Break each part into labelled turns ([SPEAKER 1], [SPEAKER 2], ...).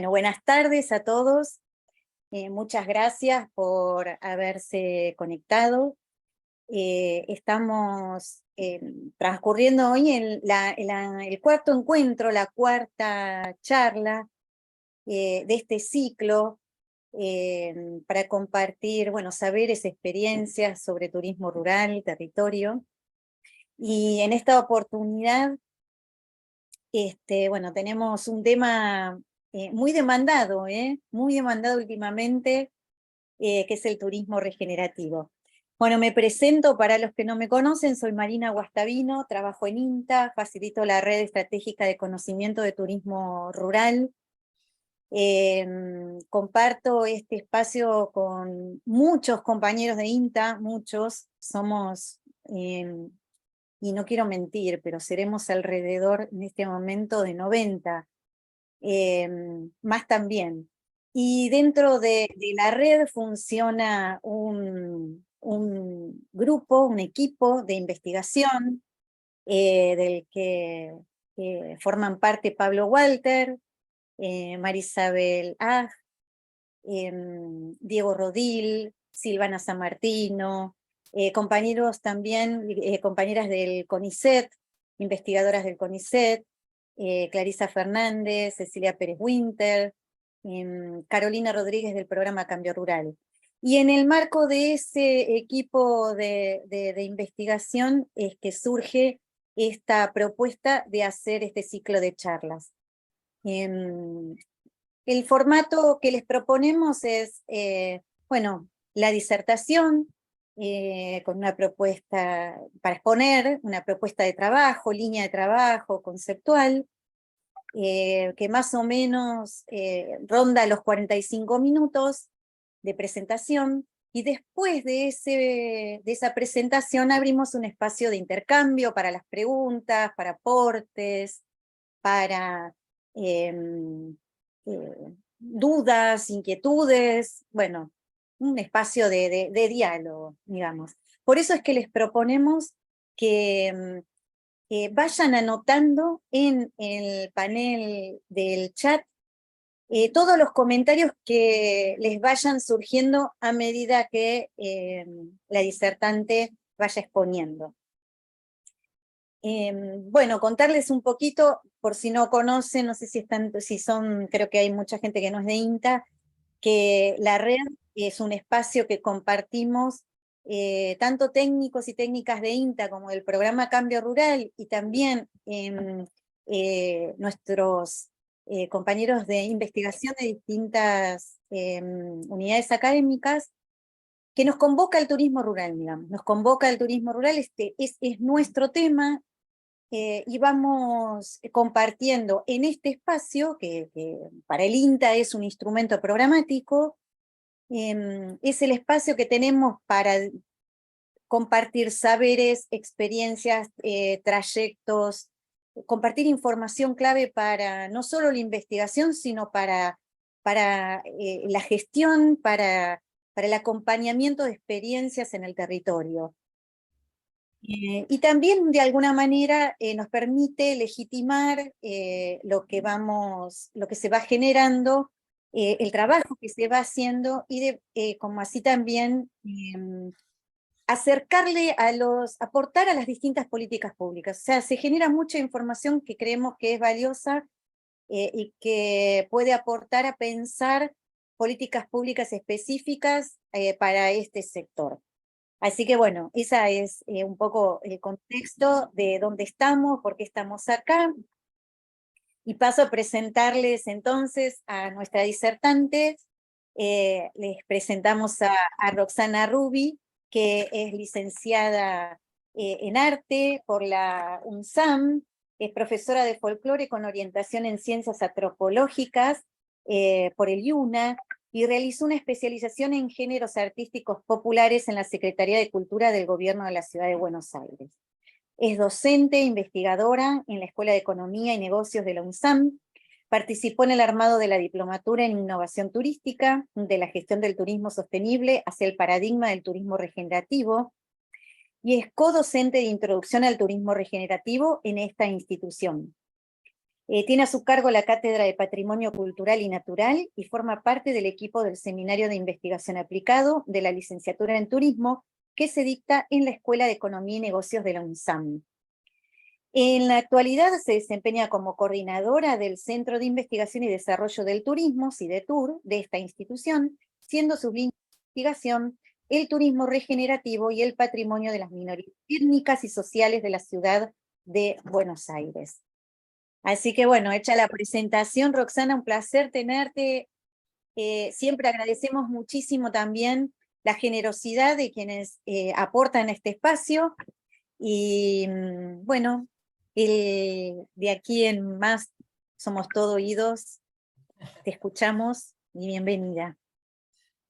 [SPEAKER 1] Bueno, buenas tardes a todos. Muchas gracias por haberse conectado. Estamos transcurriendo hoy el cuarto encuentro, la cuarta charla de este ciclo para compartir, bueno, saberes, experiencias sobre turismo rural, territorio. Y en esta oportunidad, bueno, tenemos un tema muy demandado últimamente, que es el turismo regenerativo. Bueno, me presento para los que no me conocen, soy Marina Guastavino, trabajo en INTA, facilito la red estratégica de conocimiento de turismo rural. Comparto este espacio con muchos compañeros de INTA, muchos, somos, y no quiero mentir, pero seremos alrededor en este momento de 90, más también. Y dentro de la red funciona un grupo, un equipo de investigación del que forman parte Pablo Walter, Marisabel Aj, Diego Rodil, Silvana San Martino, compañeros también, compañeras del CONICET, investigadoras del CONICET, Clarisa Fernández, Cecilia Pérez Winter, Carolina Rodríguez del programa Cambio Rural. Y en el marco de ese equipo de investigación es que surge esta propuesta de hacer este ciclo de charlas. El formato que les proponemos es, bueno, la disertación, con una propuesta para exponer, una propuesta de trabajo, línea de trabajo, conceptual, que más o menos ronda los 45 minutos de presentación, y después de esa presentación abrimos un espacio de intercambio para las preguntas, para aportes, para dudas, inquietudes, bueno, un espacio de diálogo, digamos. Por eso es que les proponemos que vayan anotando en el panel del chat todos los comentarios que les vayan surgiendo a medida que la disertante vaya exponiendo. Bueno, contarles un poquito, por si no conocen, no sé si son, creo que hay mucha gente que no es de INTA, que la red es un espacio que compartimos tanto técnicos y técnicas de INTA como del programa Cambio Rural, y también nuestros compañeros de investigación de distintas unidades académicas, que nos convoca el turismo rural, digamos, nos convoca el turismo rural, es nuestro tema. Y vamos compartiendo en este espacio, que para el INTA es un instrumento programático, es el espacio que tenemos para compartir saberes, experiencias, trayectos, compartir información clave para no solo la investigación, sino para la gestión, para el acompañamiento de experiencias en el territorio. Y también de alguna manera nos permite legitimar lo que se va generando, el trabajo que se va haciendo, y como así también aportar a las distintas políticas públicas. O sea, se genera mucha información que creemos que es valiosa y que puede aportar a pensar políticas públicas específicas para este sector. Así que bueno, esa es un poco el contexto de dónde estamos, por qué estamos acá. Y paso a presentarles entonces a nuestra disertante. Les presentamos a Roxana Rubi, que es licenciada en arte por la UNSAM, es profesora de folclore con orientación en ciencias antropológicas por el IUNA, y realizó una especialización en géneros artísticos populares en la Secretaría de Cultura del Gobierno de la Ciudad de Buenos Aires. Es docente e investigadora en la Escuela de Economía y Negocios de la UNSAM, participó en el armado de la Diplomatura en Innovación Turística, de la gestión del turismo sostenible hacia el paradigma del turismo regenerativo, y es codocente de Introducción al Turismo Regenerativo en esta institución. Tiene a su cargo la Cátedra de Patrimonio Cultural y Natural y forma parte del equipo del Seminario de Investigación Aplicado de la Licenciatura en Turismo que se dicta en la Escuela de Economía y Negocios de la UNSAM. En la actualidad se desempeña como coordinadora del Centro de Investigación y Desarrollo del Turismo, CIDETUR, de esta institución, siendo sus líneas de investigación el turismo regenerativo y el patrimonio de las minorías étnicas y sociales de la ciudad de Buenos Aires. Así que bueno, hecha la presentación, Roxana, un placer tenerte. Siempre agradecemos muchísimo también la generosidad de quienes aportan este espacio. Y bueno, de aquí en más somos todo oídos. Te escuchamos y bienvenida.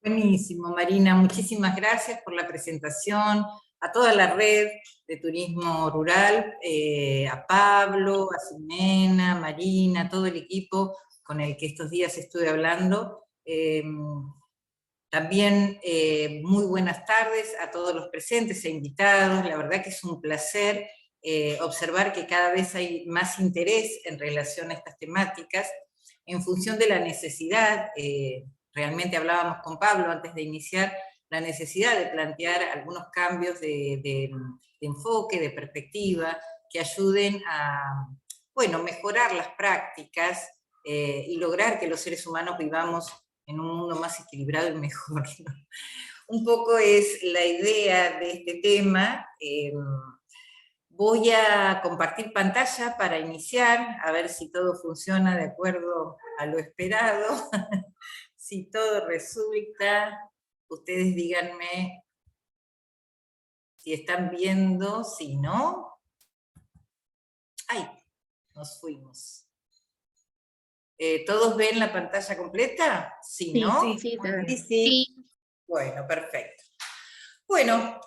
[SPEAKER 2] Buenísimo, Marina. Muchísimas gracias por la presentación. A toda la red de turismo rural, a Pablo, a Ximena, Marina, todo el equipo con el que estos días estuve hablando. También muy buenas tardes a todos los presentes e invitados. La verdad que es un placer observar que cada vez hay más interés en relación a estas temáticas en función de la necesidad. Realmente hablábamos con Pablo antes de iniciar la necesidad de plantear algunos cambios de enfoque, de perspectiva, que ayuden a, bueno, mejorar las prácticas y lograr que los seres humanos vivamos en un mundo más equilibrado y mejor, ¿no? Un poco es la idea de este tema. Voy a compartir pantalla para iniciar, a ver si todo funciona de acuerdo a lo esperado. Si todo resulta, ustedes díganme si están viendo, si no. ¡Ay! Nos fuimos. ¿Todos ven la pantalla completa? ¿Sí, no?
[SPEAKER 1] Sí.
[SPEAKER 2] Bueno, perfecto. Bueno,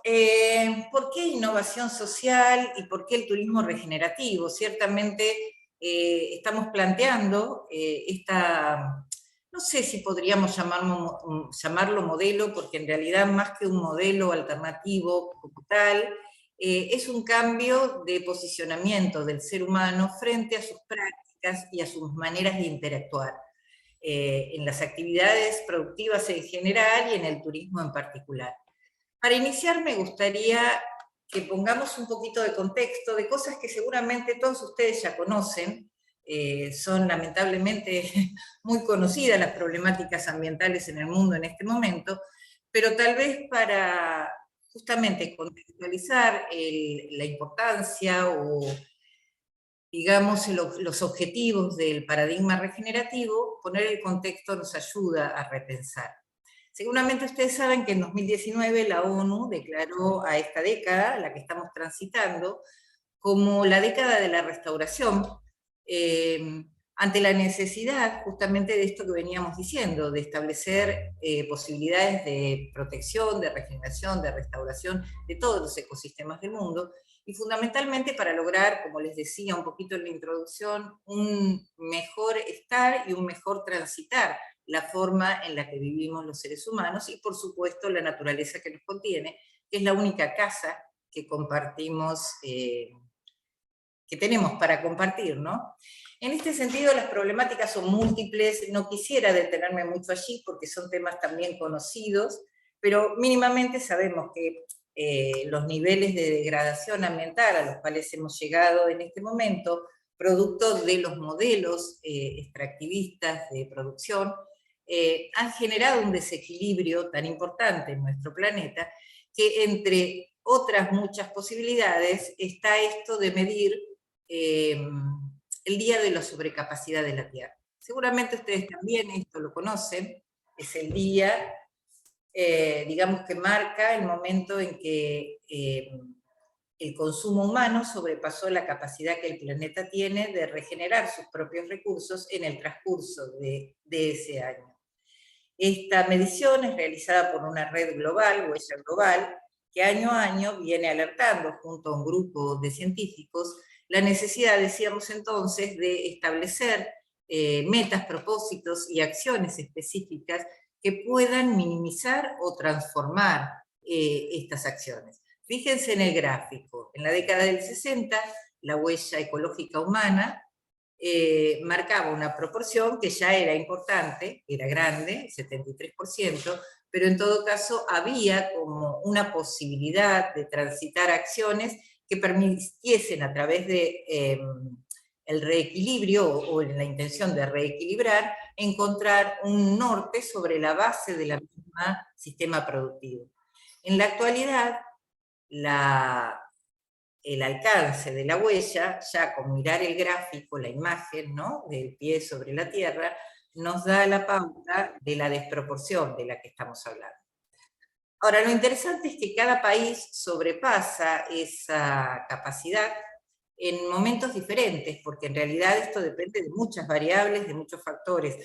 [SPEAKER 2] ¿por qué innovación social y por qué el turismo regenerativo? Ciertamente estamos planteando no sé si podríamos llamarlo modelo, porque en realidad más que un modelo alternativo como tal, es un cambio de posicionamiento del ser humano frente a sus prácticas y a sus maneras de interactuar, en las actividades productivas en general y en el turismo en particular. Para iniciar me gustaría que pongamos un poquito de contexto de cosas que seguramente todos ustedes ya conocen. Son lamentablemente muy conocidas las problemáticas ambientales en el mundo en este momento, pero tal vez para justamente contextualizar la importancia o, digamos, los objetivos del paradigma regenerativo, poner el contexto nos ayuda a repensar. Seguramente ustedes saben que en 2019 la ONU declaró a esta década, la que estamos transitando, como la década de la restauración, ante la necesidad justamente de esto que veníamos diciendo, de establecer posibilidades de protección, de regeneración, de restauración de todos los ecosistemas del mundo, y fundamentalmente para lograr, como les decía un poquito en la introducción, un mejor estar y un mejor transitar la forma en la que vivimos los seres humanos y, por supuesto, la naturaleza que nos contiene, que es la única casa que compartimos, que tenemos para compartir, ¿no? En este sentido, las problemáticas son múltiples. No quisiera detenerme mucho allí porque son temas también conocidos, pero mínimamente sabemos que los niveles de degradación ambiental a los cuales hemos llegado en este momento, producto de los modelos extractivistas de producción, han generado un desequilibrio tan importante en nuestro planeta que entre otras muchas posibilidades está esto de medir el día de la sobrecapacidad de la Tierra. Seguramente ustedes también esto lo conocen, es el día, digamos, que marca el momento en que el consumo humano sobrepasó la capacidad que el planeta tiene de regenerar sus propios recursos en el transcurso de ese año. Esta medición es realizada por una red global, Huella Global, que año a año viene alertando junto a un grupo de científicos la necesidad, decíamos entonces, de establecer metas, propósitos y acciones específicas que puedan minimizar o transformar estas acciones. Fíjense en el gráfico. En la década del 60, la huella ecológica humana marcaba una proporción que ya era importante, era grande, 73%, pero en todo caso había como una posibilidad de transitar acciones que permitiesen a través de el reequilibrio o la intención de reequilibrar, encontrar un norte sobre la base del mismo sistema productivo. En la actualidad, el alcance de la huella, ya con mirar el gráfico, la imagen, ¿no?, del pie sobre la tierra, nos da la pauta de la desproporción de la que estamos hablando. Ahora, lo interesante es que cada país sobrepasa esa capacidad en momentos diferentes, porque en realidad esto depende de muchas variables, de muchos factores,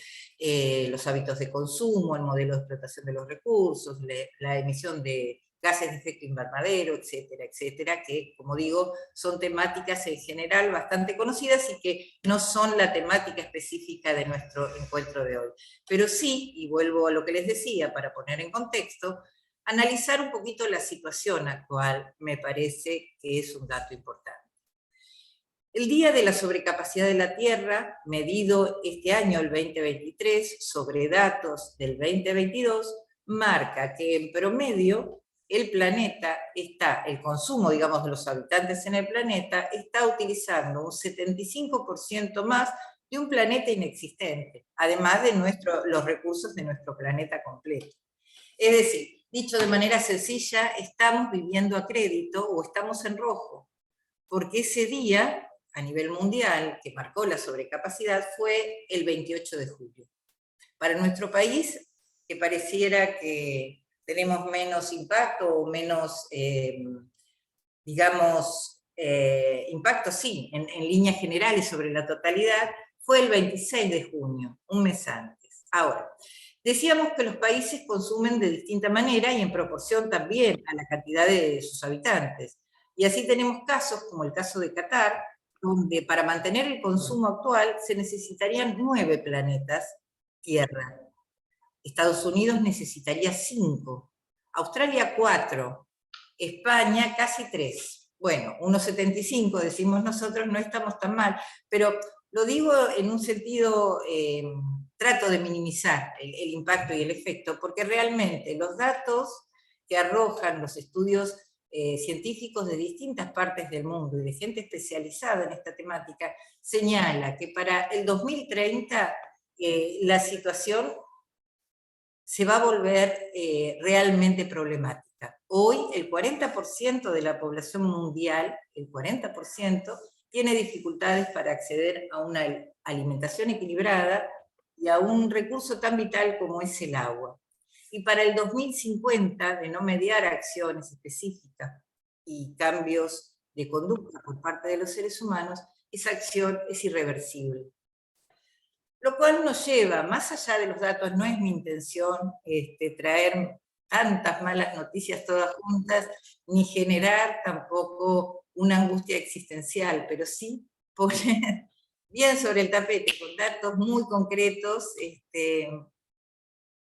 [SPEAKER 2] los hábitos de consumo, el modelo de explotación de los recursos, la emisión de gases de efecto invernadero, etcétera, etcétera, que, como digo, son temáticas en general bastante conocidas y que no son la temática específica de nuestro encuentro de hoy. Pero sí, y vuelvo a lo que les decía para poner en contexto, analizar un poquito la situación actual me parece que es un dato importante. El día de la sobrecapacidad de la Tierra, medido este año, el 2023, sobre datos del 2022, marca que en promedio el planeta está, el consumo, digamos, de los habitantes en el planeta, está utilizando un 75% más de un planeta inexistente, además de los recursos de nuestro planeta completo. Es decir, dicho de manera sencilla, estamos viviendo a crédito o estamos en rojo, porque ese día a nivel mundial que marcó la sobrecapacidad fue el 28 de julio. Para nuestro país, que pareciera que tenemos menos impacto o menos, digamos, impacto sí, en líneas generales sobre la totalidad, fue el 26 de junio, un mes antes. Ahora, decíamos que los países consumen de distinta manera y en proporción también a la cantidad de sus habitantes. Y así tenemos casos, como el caso de Qatar, donde para mantener el consumo actual se necesitarían 9 planetas Tierra. Estados Unidos necesitaría 5, Australia 4, España casi 3. Bueno, unos 75 decimos nosotros, no estamos tan mal, pero lo digo en un sentido, trato de minimizar el impacto y el efecto, porque realmente los datos que arrojan los estudios científicos de distintas partes del mundo y de gente especializada en esta temática, señala que para el 2030 la situación se va a volver realmente problemática. Hoy el 40% de la población mundial, el 40%, tiene dificultades para acceder a una alimentación equilibrada y a un recurso tan vital como es el agua. Y para el 2050, de no mediar acciones específicas y cambios de conducta por parte de los seres humanos, esa acción es irreversible. Lo cual nos lleva, más allá de los datos, no es mi intención traer tantas malas noticias todas juntas, ni generar tampoco una angustia existencial, pero sí poner bien sobre el tapete, con datos muy concretos,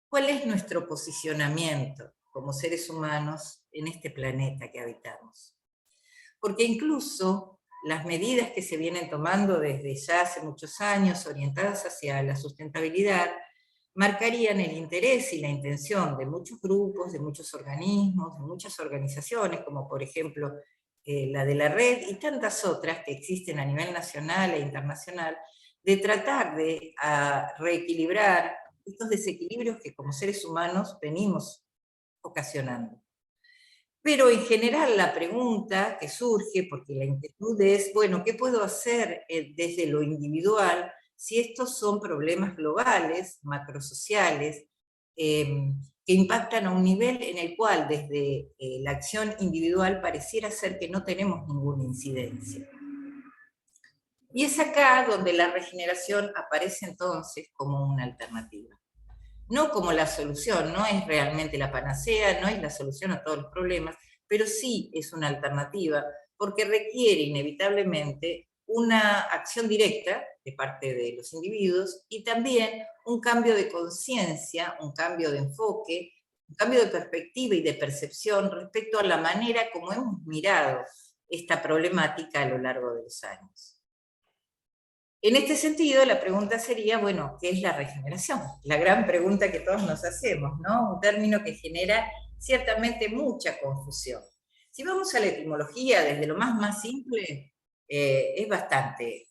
[SPEAKER 2] cuál es nuestro posicionamiento como seres humanos en este planeta que habitamos. Porque incluso las medidas que se vienen tomando desde ya hace muchos años, orientadas hacia la sustentabilidad, marcarían el interés y la intención de muchos grupos, de muchos organismos, de muchas organizaciones, como por ejemplo la de la Red y tantas otras que existen a nivel nacional e internacional, de tratar de reequilibrar estos desequilibrios que como seres humanos venimos ocasionando. Pero en general la pregunta que surge, porque la inquietud es, bueno, ¿qué puedo hacer desde lo individual si estos son problemas globales, macrosociales, que impactan a un nivel en el cual desde la acción individual pareciera ser que no tenemos ninguna incidencia? Y es acá donde la regeneración aparece entonces como una alternativa. No como la solución, no es realmente la panacea, no es la solución a todos los problemas, pero sí es una alternativa, porque requiere inevitablemente una acción directa de parte de los individuos y también un cambio de conciencia, un cambio de enfoque, un cambio de perspectiva y de percepción respecto a la manera como hemos mirado esta problemática a lo largo de los años. En este sentido, la pregunta sería, bueno, ¿qué es la regeneración? La gran pregunta que todos nos hacemos, ¿no? Un término que genera ciertamente mucha confusión. Si vamos a la etimología, desde lo más simple, es bastante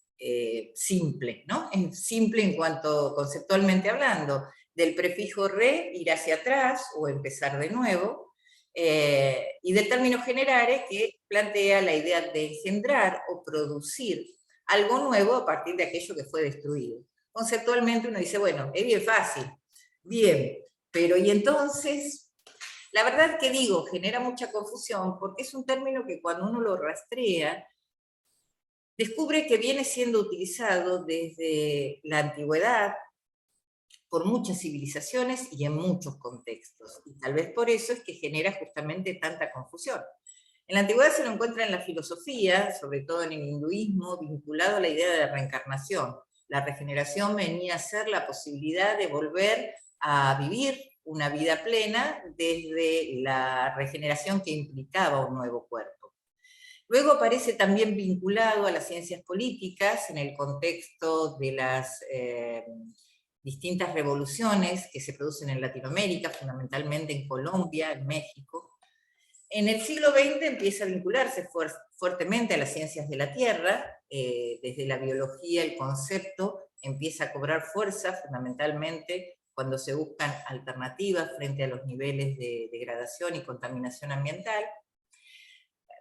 [SPEAKER 2] simple, ¿no? Es simple en cuanto conceptualmente hablando, del prefijo re, ir hacia atrás o empezar de nuevo, y del término generare, que plantea la idea de engendrar o producir algo nuevo a partir de aquello que fue destruido. Conceptualmente uno dice, bueno, es bien fácil, bien, pero ¿y entonces? La verdad que digo, genera mucha confusión porque es un término que cuando uno lo rastrea, descubre que viene siendo utilizado desde la antigüedad por muchas civilizaciones y en muchos contextos. Y tal vez por eso es que genera justamente tanta confusión. En la antigüedad se lo encuentra en la filosofía, sobre todo en el hinduismo, vinculado a la idea de reencarnación. La regeneración venía a ser la posibilidad de volver a vivir una vida plena desde la regeneración que implicaba un nuevo cuerpo. Luego aparece también vinculado a las ciencias políticas en el contexto de las distintas revoluciones que se producen en Latinoamérica, fundamentalmente en Colombia, en México. En el siglo XX empieza a vincularse fuertemente a las ciencias de la Tierra, desde la biología el concepto empieza a cobrar fuerza fundamentalmente cuando se buscan alternativas frente a los niveles de degradación y contaminación ambiental.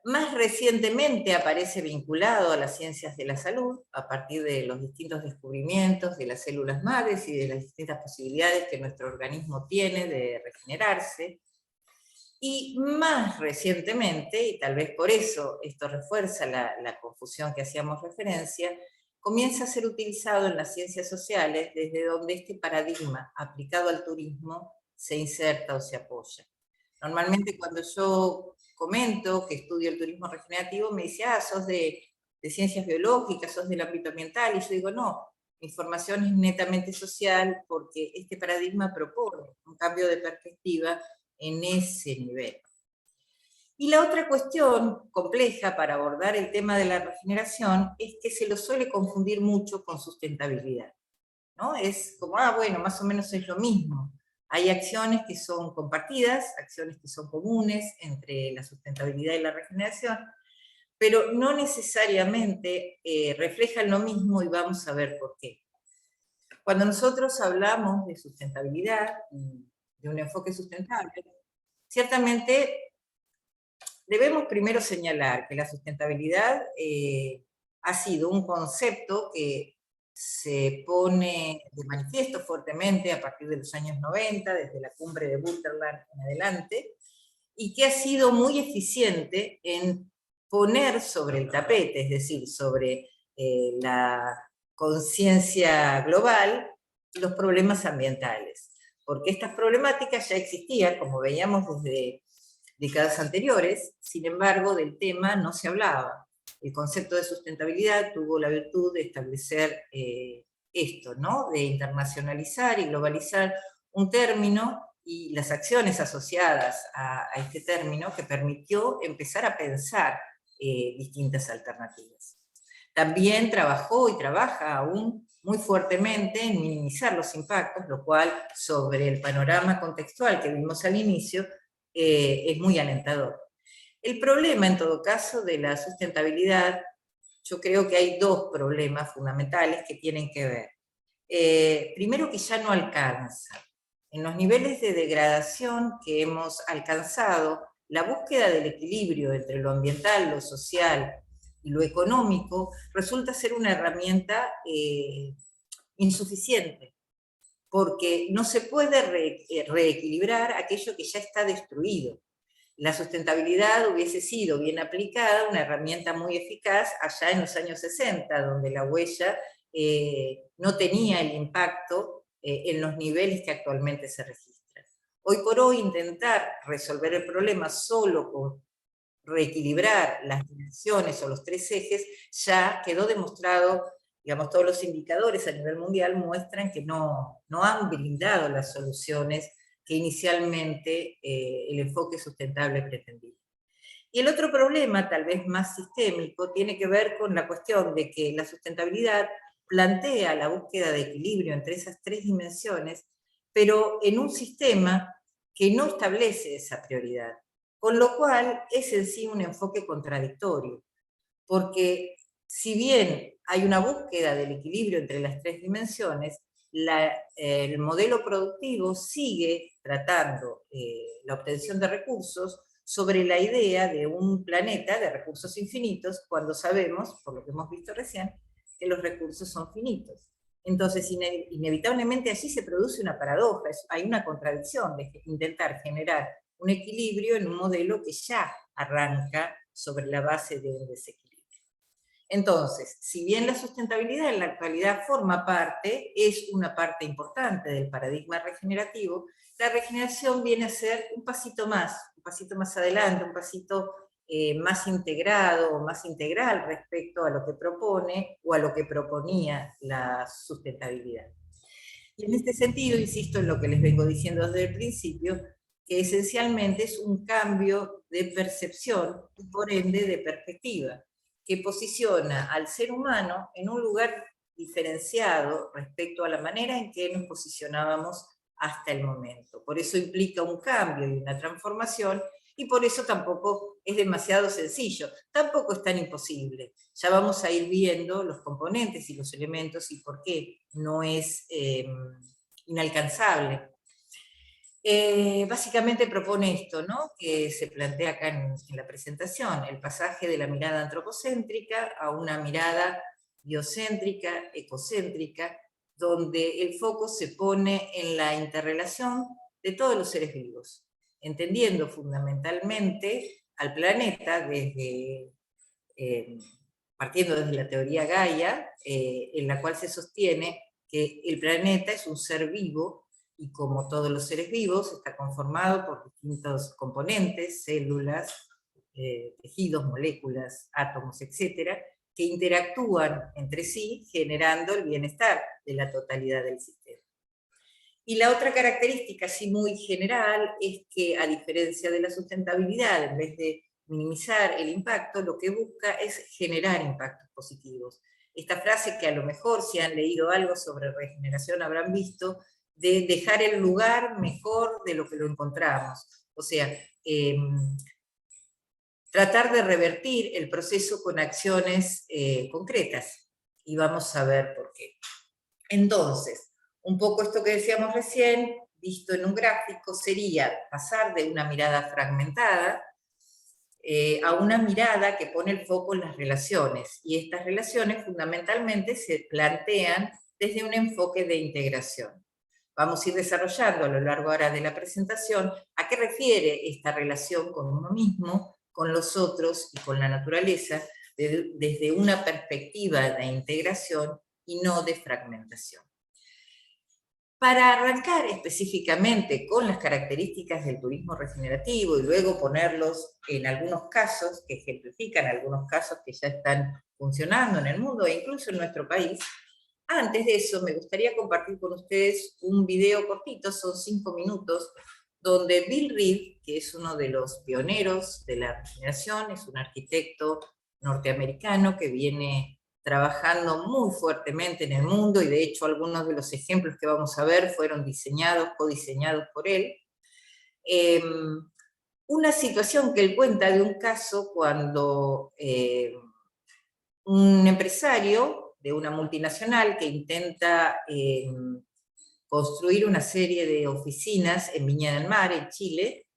[SPEAKER 2] Más recientemente aparece vinculado a las ciencias de la salud, a partir de los distintos descubrimientos de las células madres y de las distintas posibilidades que nuestro organismo tiene de regenerarse. Y más recientemente, y tal vez por eso esto refuerza la confusión que hacíamos referencia, comienza a ser utilizado en las ciencias sociales desde donde este paradigma aplicado al turismo se inserta o se apoya. Normalmente cuando yo comento que estudio el turismo regenerativo, me dice, sos de ciencias biológicas, sos del ámbito ambiental, y yo digo, no, mi formación es netamente social porque este paradigma propone un cambio de perspectiva en ese nivel. Y la otra cuestión compleja para abordar el tema de la regeneración es que se lo suele confundir mucho con sustentabilidad, ¿no? Es como, bueno, más o menos es lo mismo. Hay acciones que son compartidas, acciones que son comunes entre la sustentabilidad y la regeneración, pero no necesariamente reflejan lo mismo y vamos a ver por qué. Cuando nosotros hablamos de sustentabilidad, de un enfoque sustentable, ciertamente debemos primero señalar que la sustentabilidad ha sido un concepto que se pone de manifiesto fuertemente a partir de los años 90, desde la cumbre de Brundtland en adelante, y que ha sido muy eficiente en poner sobre el tapete, es decir, sobre la conciencia global, los problemas ambientales. Porque estas problemáticas ya existían, como veíamos desde décadas anteriores, sin embargo, del tema no se hablaba. El concepto de sustentabilidad tuvo la virtud de establecer esto, ¿no? De internacionalizar y globalizar un término y las acciones asociadas a este término que permitió empezar a pensar distintas alternativas. También trabajó y trabaja aún muy fuertemente en minimizar los impactos, lo cual sobre el panorama contextual que vimos al inicio es muy alentador. El problema, en todo caso, de la sustentabilidad, yo creo que hay dos problemas fundamentales que tienen que ver. Primero, que ya no alcanza. En los niveles de degradación que hemos alcanzado, la búsqueda del equilibrio entre lo ambiental, lo social y lo económico resulta ser una herramienta insuficiente, porque no se puede reequilibrar aquello que ya está destruido. La sustentabilidad hubiese sido bien aplicada, una herramienta muy eficaz allá en los años 60, donde la huella no tenía el impacto en los niveles que actualmente se registran. Hoy por hoy intentar resolver el problema solo con reequilibrar las dimensiones o los tres ejes ya quedó demostrado, digamos, todos los indicadores a nivel mundial muestran que no han brindado las soluciones que inicialmente el enfoque sustentable pretendía. Y el otro problema, tal vez más sistémico, tiene que ver con la cuestión de que la sustentabilidad plantea la búsqueda de equilibrio entre esas tres dimensiones, pero en un sistema que no establece esa prioridad, con lo cual es en sí un enfoque contradictorio, porque si bien hay una búsqueda del equilibrio entre las tres dimensiones, el modelo productivo sigue tratando la obtención de recursos sobre la idea de un planeta de recursos infinitos, cuando sabemos, por lo que hemos visto recién, que los recursos son finitos. Entonces, inevitablemente allí se produce una paradoja, hay una contradicción de intentar generar un equilibrio en un modelo que ya arranca sobre la base de un desequilibrio. Entonces, si bien la sustentabilidad en la actualidad forma parte, es una parte importante del paradigma regenerativo, la regeneración viene a ser un pasito más adelante, un pasito más integrado o más integral respecto a lo que propone o a lo que proponía la sustentabilidad. Y en este sentido, insisto en lo que les vengo diciendo desde el principio, que esencialmente es un cambio de percepción y por ende de perspectiva, que posiciona al ser humano en un lugar diferenciado respecto a la manera en que nos posicionábamos hasta el momento. Por eso implica un cambio y una transformación, y por eso tampoco es demasiado sencillo, tampoco es tan imposible. Ya vamos a ir viendo los componentes y los elementos y por qué no es inalcanzable. Básicamente propone esto, ¿no?, que se plantea acá en la presentación, el pasaje de la mirada antropocéntrica a una mirada biocéntrica, ecocéntrica, donde el foco se pone en la interrelación de todos los seres vivos, entendiendo fundamentalmente al planeta desde, partiendo desde la teoría Gaia, en la cual se sostiene que el planeta es un ser vivo y como todos los seres vivos está conformado por distintos componentes, células, tejidos, moléculas, átomos, etcétera, que interactúan entre sí generando el bienestar de la totalidad del sistema. Y la otra característica, así muy general, es que a diferencia de la sustentabilidad, en vez de minimizar el impacto, lo que busca es generar impactos positivos. Esta frase que a lo mejor si han leído algo sobre regeneración habrán visto, de dejar el lugar mejor de lo que lo encontramos. O sea, tratar de revertir el proceso con acciones concretas. Y vamos a ver por qué. Entonces, un poco esto que decíamos recién, visto en un gráfico, sería pasar de una mirada fragmentada a una mirada que pone el foco en las relaciones. Y estas relaciones fundamentalmente se plantean desde un enfoque de integración. Vamos a ir desarrollando a lo largo ahora de la presentación a qué refiere esta relación con uno mismo, con los otros y con la naturaleza, desde una perspectiva de integración y no de fragmentación. Para arrancar específicamente con las características del turismo regenerativo y luego ponerlos en algunos casos que ejemplifican algunos casos que ya están funcionando en el mundo e incluso en nuestro país, antes de eso me gustaría compartir con ustedes un video cortito, son 5 minutos, donde Bill Reed, que es uno de los pioneros de la regeneración, es un arquitecto norteamericano que viene trabajando muy fuertemente en el mundo, y de hecho algunos de los ejemplos que vamos a ver fueron diseñados, codiseñados por él. Una situación que él cuenta de un caso cuando un empresario de una multinacional que intenta construir una serie de oficinas en Viña del Mar, en Chile,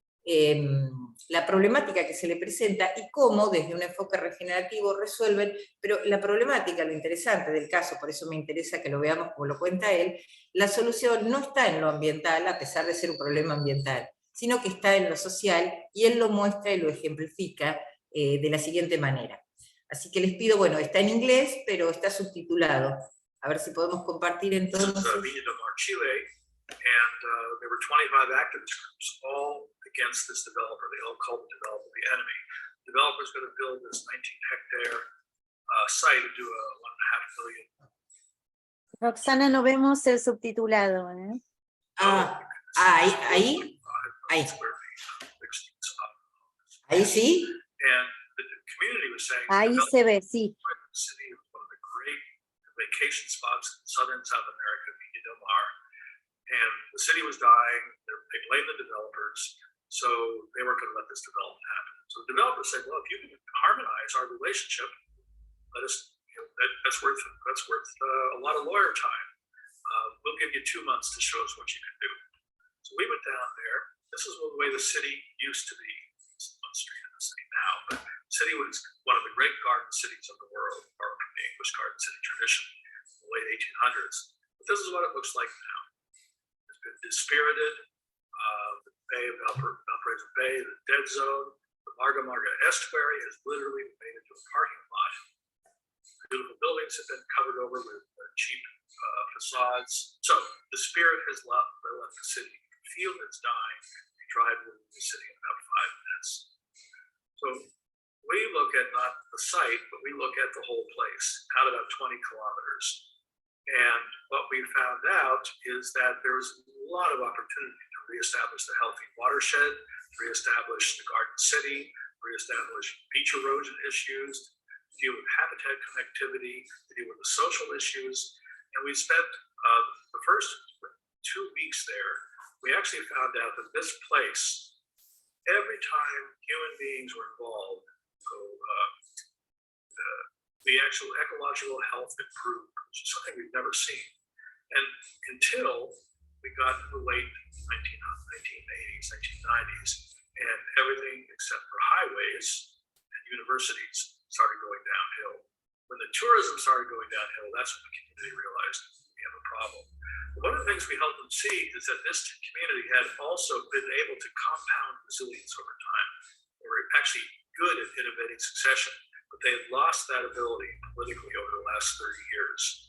[SPEAKER 2] la problemática que se le presenta y cómo desde un enfoque regenerativo resuelven, pero la problemática, lo interesante del caso, por eso me interesa que lo veamos como lo cuenta él, la solución no está en lo ambiental, a pesar de ser un problema ambiental, sino que está en lo social, y él lo muestra y lo ejemplifica de la siguiente manera. Así que les pido, bueno, está en inglés, pero está subtitulado. A ver si podemos compartir entonces.
[SPEAKER 3] Viña del Mar, Chile, and there were 25 active groups, all against this developer. They all called the developer the enemy. The developer's going to build this 19-hectare site and do a $1.5 million.
[SPEAKER 1] Roxana, no vemos el subtitulado, ¿eh?
[SPEAKER 2] Ahí. Ahí sí.
[SPEAKER 3] And the community was saying,
[SPEAKER 1] ahí se ve, sí.
[SPEAKER 3] vacation spots in southern South America, Viña del Mar. And the city was dying. They blamed the developers, so they weren't going to let this development happen. So the developers said, well, if you can harmonize our relationship, let us, that's worth a lot of lawyer time. We'll give you 2 months to show us what you can do. So we went down there. This is the way the city used to be. It's one street in the city now, but the city was one of the great garden cities of the world, or the English garden city tradition, in the late 1800s. But this is what it looks like now. It's been dispirited. The Bay of Valparaiso Bay, the dead zone, the Marga Marga estuary has literally been made into a parking lot. Beautiful buildings have been covered over with cheap facades. So the spirit has left the city. The field is dying. You drive within the city in about 5 minutes. So we look at not the site, but we look at the whole place, out about 20 kilometers. And what we found out is that there's a lot of opportunity to reestablish the healthy watershed, reestablish the garden city, reestablish beach erosion issues, deal with habitat connectivity, to deal with the social issues. And we spent the first 2 weeks there. We actually found out that this place, every time human beings were involved, the actual ecological health improved, which is something we've never seen. And until we got to the late 1980s, 1990s, and everything except for highways and universities started going downhill. When the tourism started going downhill, that's when the community realized we have a problem. But one of the things we helped them see is that this community had also been able to compound resilience over time. They were actually good at innovating succession, but they had lost that ability politically over the last 30 years.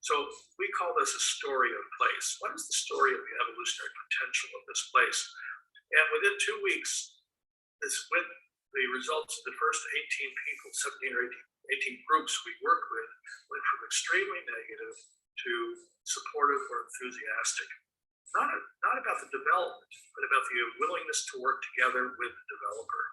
[SPEAKER 3] So we call this a story of place. What is the story of the evolutionary potential of this place? And within 2 weeks, with the results of the first 18 people, 17 or 18 groups we worked with, went from extremely negative to supportive or enthusiastic. Not about the development, but about the willingness to work together with the developer.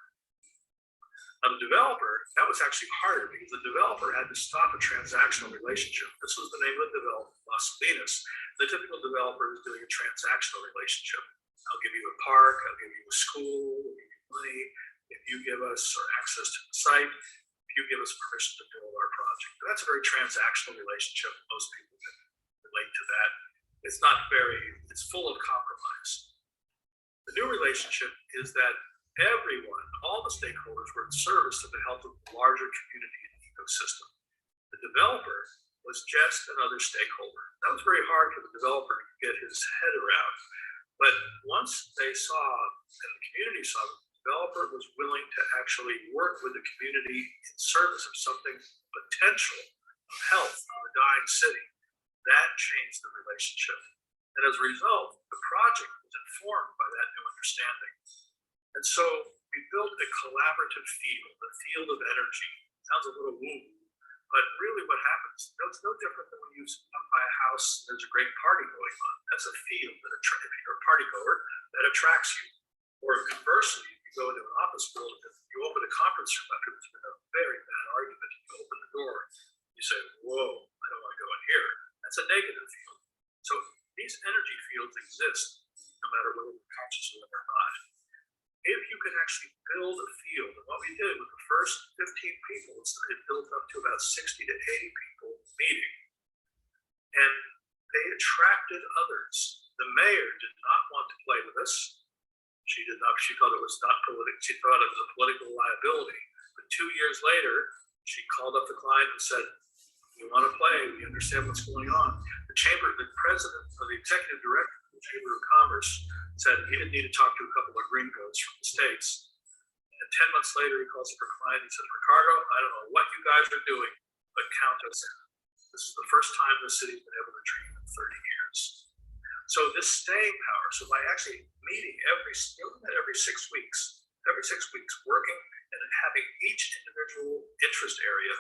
[SPEAKER 3] Now, the developer, that was actually harder because the developer had to stop a transactional relationship. This was the name of the development, Las Salinas. The typical developer is doing a transactional relationship. I'll give you a park, I'll give you a school, I'll give you money, if you give us access to the site, if you give us permission to build our project. But that's a very transactional relationship. Most people can relate to that. It's full of compromise. The new relationship is that everyone, all the stakeholders were in service to the health of the larger community and ecosystem. The developer was just another stakeholder. That was very hard for the developer to get his head around. But once they saw, and the community saw, that the developer was willing to actually work with the community in service of something potential of health of a dying city, that changed the relationship. And as a result, the project was informed by that new understanding. And so we built a collaborative field, a field of energy. It sounds a little woo, but really what happens, it's no different than when you buy a house and there's a great party going on. That's a field that if you're a party goer, that attracts you. Or conversely, if you go into an office building, you open a conference room after there's been a very bad argument, you open the door, you say, whoa, I don't want to go in here. That's a negative field. So these energy fields exist no matter whether we're conscious of them or not. If you can actually build a field, and what we did with the first 15 people, it built up to about 60 to 80 people meeting, and they attracted others. The mayor did not want to play with us. She thought it was not political. She thought it was a political liability. But 2 years later, she called up the client and said, "We want to play. We understand what's going on." The president or the executive director of the Chamber of Commerce said he didn't need to talk to a couple of gringos from the States. And 10 months later, he calls up her client. He says, "Ricardo, I don't know what you guys are doing, but count us in. This is the first time the city's been able to dream in 30 years." So this staying power, so by actually meeting every 6 weeks, working and having each individual interest area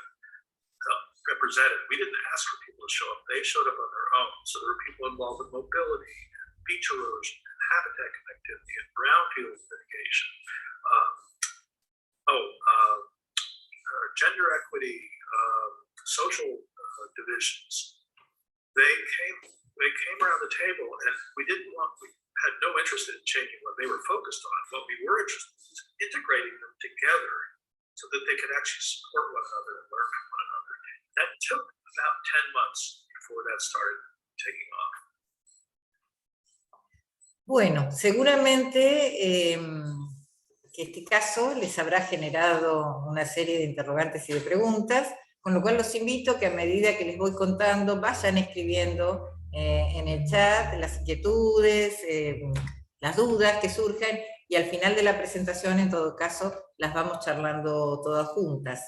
[SPEAKER 3] represented. We didn't ask for people to show up. They showed up on their own. So there were people involved in mobility, beach erosion, and habitat connectivity, and brownfield mitigation, gender equity, social divisions. They came around the table, and we had no interest in changing what they were focused on. What we were interested in was integrating them together so that they could actually support one another and learn from one another. That took about 10 months before that started taking off.
[SPEAKER 2] Bueno, seguramente que este caso les habrá generado una serie de interrogantes y de preguntas, con lo cual los invito a que a medida que les voy contando vayan escribiendo en el chat las inquietudes, las dudas que surjan, y al final de la presentación, en todo caso, las vamos charlando todas juntas.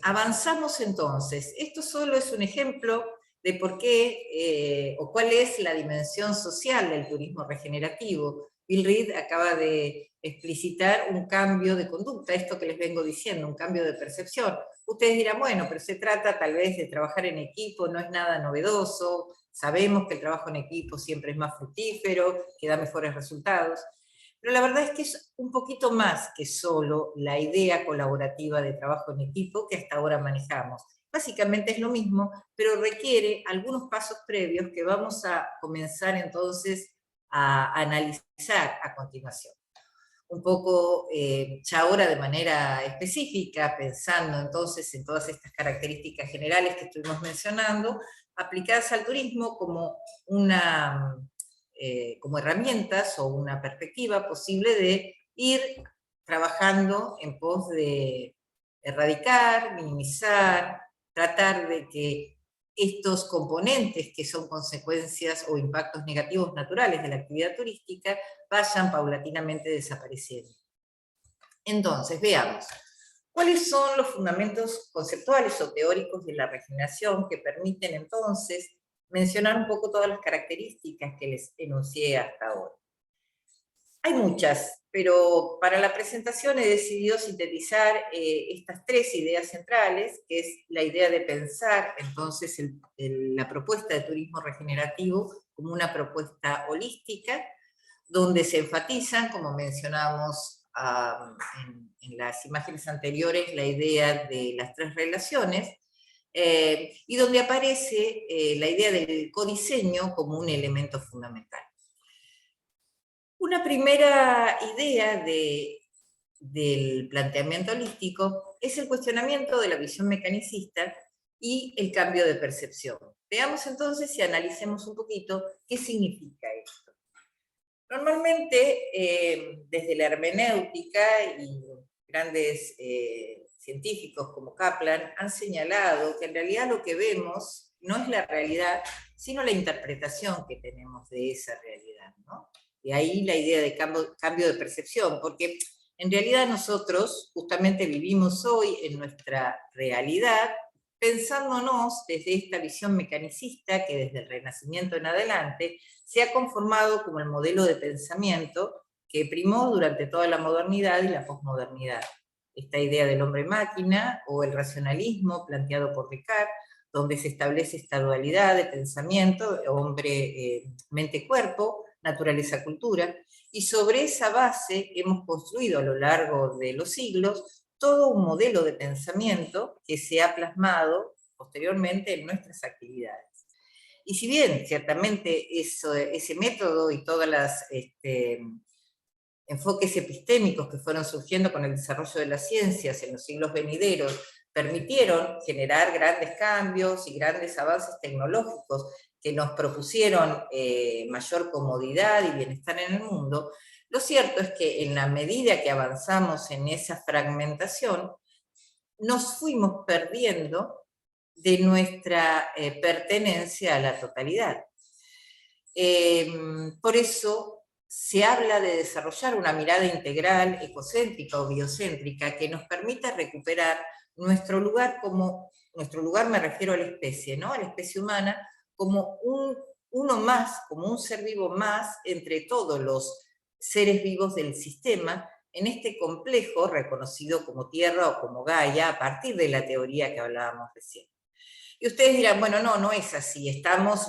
[SPEAKER 2] Avanzamos entonces. Esto solo es un ejemplo de por qué o cuál es la dimensión social del turismo regenerativo. Bill Reed acaba de explicitar un cambio de conducta, esto que les vengo diciendo, un cambio de percepción. Ustedes dirán, bueno, pero se trata tal vez de trabajar en equipo, no es nada novedoso, sabemos que el trabajo en equipo siempre es más fructífero, que da mejores resultados, pero la verdad es que es un poquito más que solo la idea colaborativa de trabajo en equipo que hasta ahora manejamos. Básicamente es lo mismo, pero requiere algunos pasos previos que vamos a comenzar entonces a analizar a continuación. Un poco ya ahora de manera específica, pensando entonces en todas estas características generales que estuvimos mencionando, aplicadas al turismo como como herramientas o una perspectiva posible de ir trabajando en pos de erradicar, minimizar, tratar de que estos componentes que son consecuencias o impactos negativos naturales de la actividad turística vayan paulatinamente desapareciendo. Entonces, veamos, ¿cuáles son los fundamentos conceptuales o teóricos de la regeneración que permiten entonces mencionar un poco todas las características que les enuncié hasta ahora? Hay muchas, pero para la presentación he decidido sintetizar estas tres ideas centrales, que es la idea de pensar entonces la propuesta de turismo regenerativo como una propuesta holística, donde se enfatizan, como mencionamos en las imágenes anteriores, la idea de las tres relaciones, y donde aparece la idea del codiseño como un elemento fundamental. Una primera idea del planteamiento holístico es el cuestionamiento de la visión mecanicista y el cambio de percepción. Veamos entonces y analicemos un poquito qué significa esto. Normalmente, desde la hermenéutica y grandes científicos como Kaplan han señalado que en realidad lo que vemos no es la realidad, sino la interpretación que tenemos de esa realidad, ¿no? De ahí la idea de cambio de percepción, porque en realidad nosotros justamente vivimos hoy en nuestra realidad pensándonos desde esta visión mecanicista que desde el Renacimiento en adelante se ha conformado como el modelo de pensamiento que primó durante toda la modernidad y la posmodernidad. Esta idea del hombre-máquina o el racionalismo planteado por Descartes, donde se establece esta dualidad de pensamiento, hombre, mente-cuerpo, naturaleza-cultura, y sobre esa base hemos construido a lo largo de los siglos todo un modelo de pensamiento que se ha plasmado posteriormente en nuestras actividades. Y si bien ciertamente ese método y todas las enfoques epistémicos que fueron surgiendo con el desarrollo de las ciencias en los siglos venideros permitieron generar grandes cambios y grandes avances tecnológicos que nos propusieron mayor comodidad y bienestar en el mundo, lo cierto es que en la medida que avanzamos en esa fragmentación, nos fuimos perdiendo de nuestra pertenencia a la totalidad. Por eso se habla de desarrollar una mirada integral, ecocéntrica o biocéntrica, que nos permita recuperar nuestro lugar me refiero a la especie, ¿no? A la especie humana, como uno más, como un ser vivo más entre todos los seres vivos del sistema, en este complejo reconocido como Tierra o como Gaia, a partir de la teoría que hablábamos recién. Y ustedes dirán, bueno, no es así,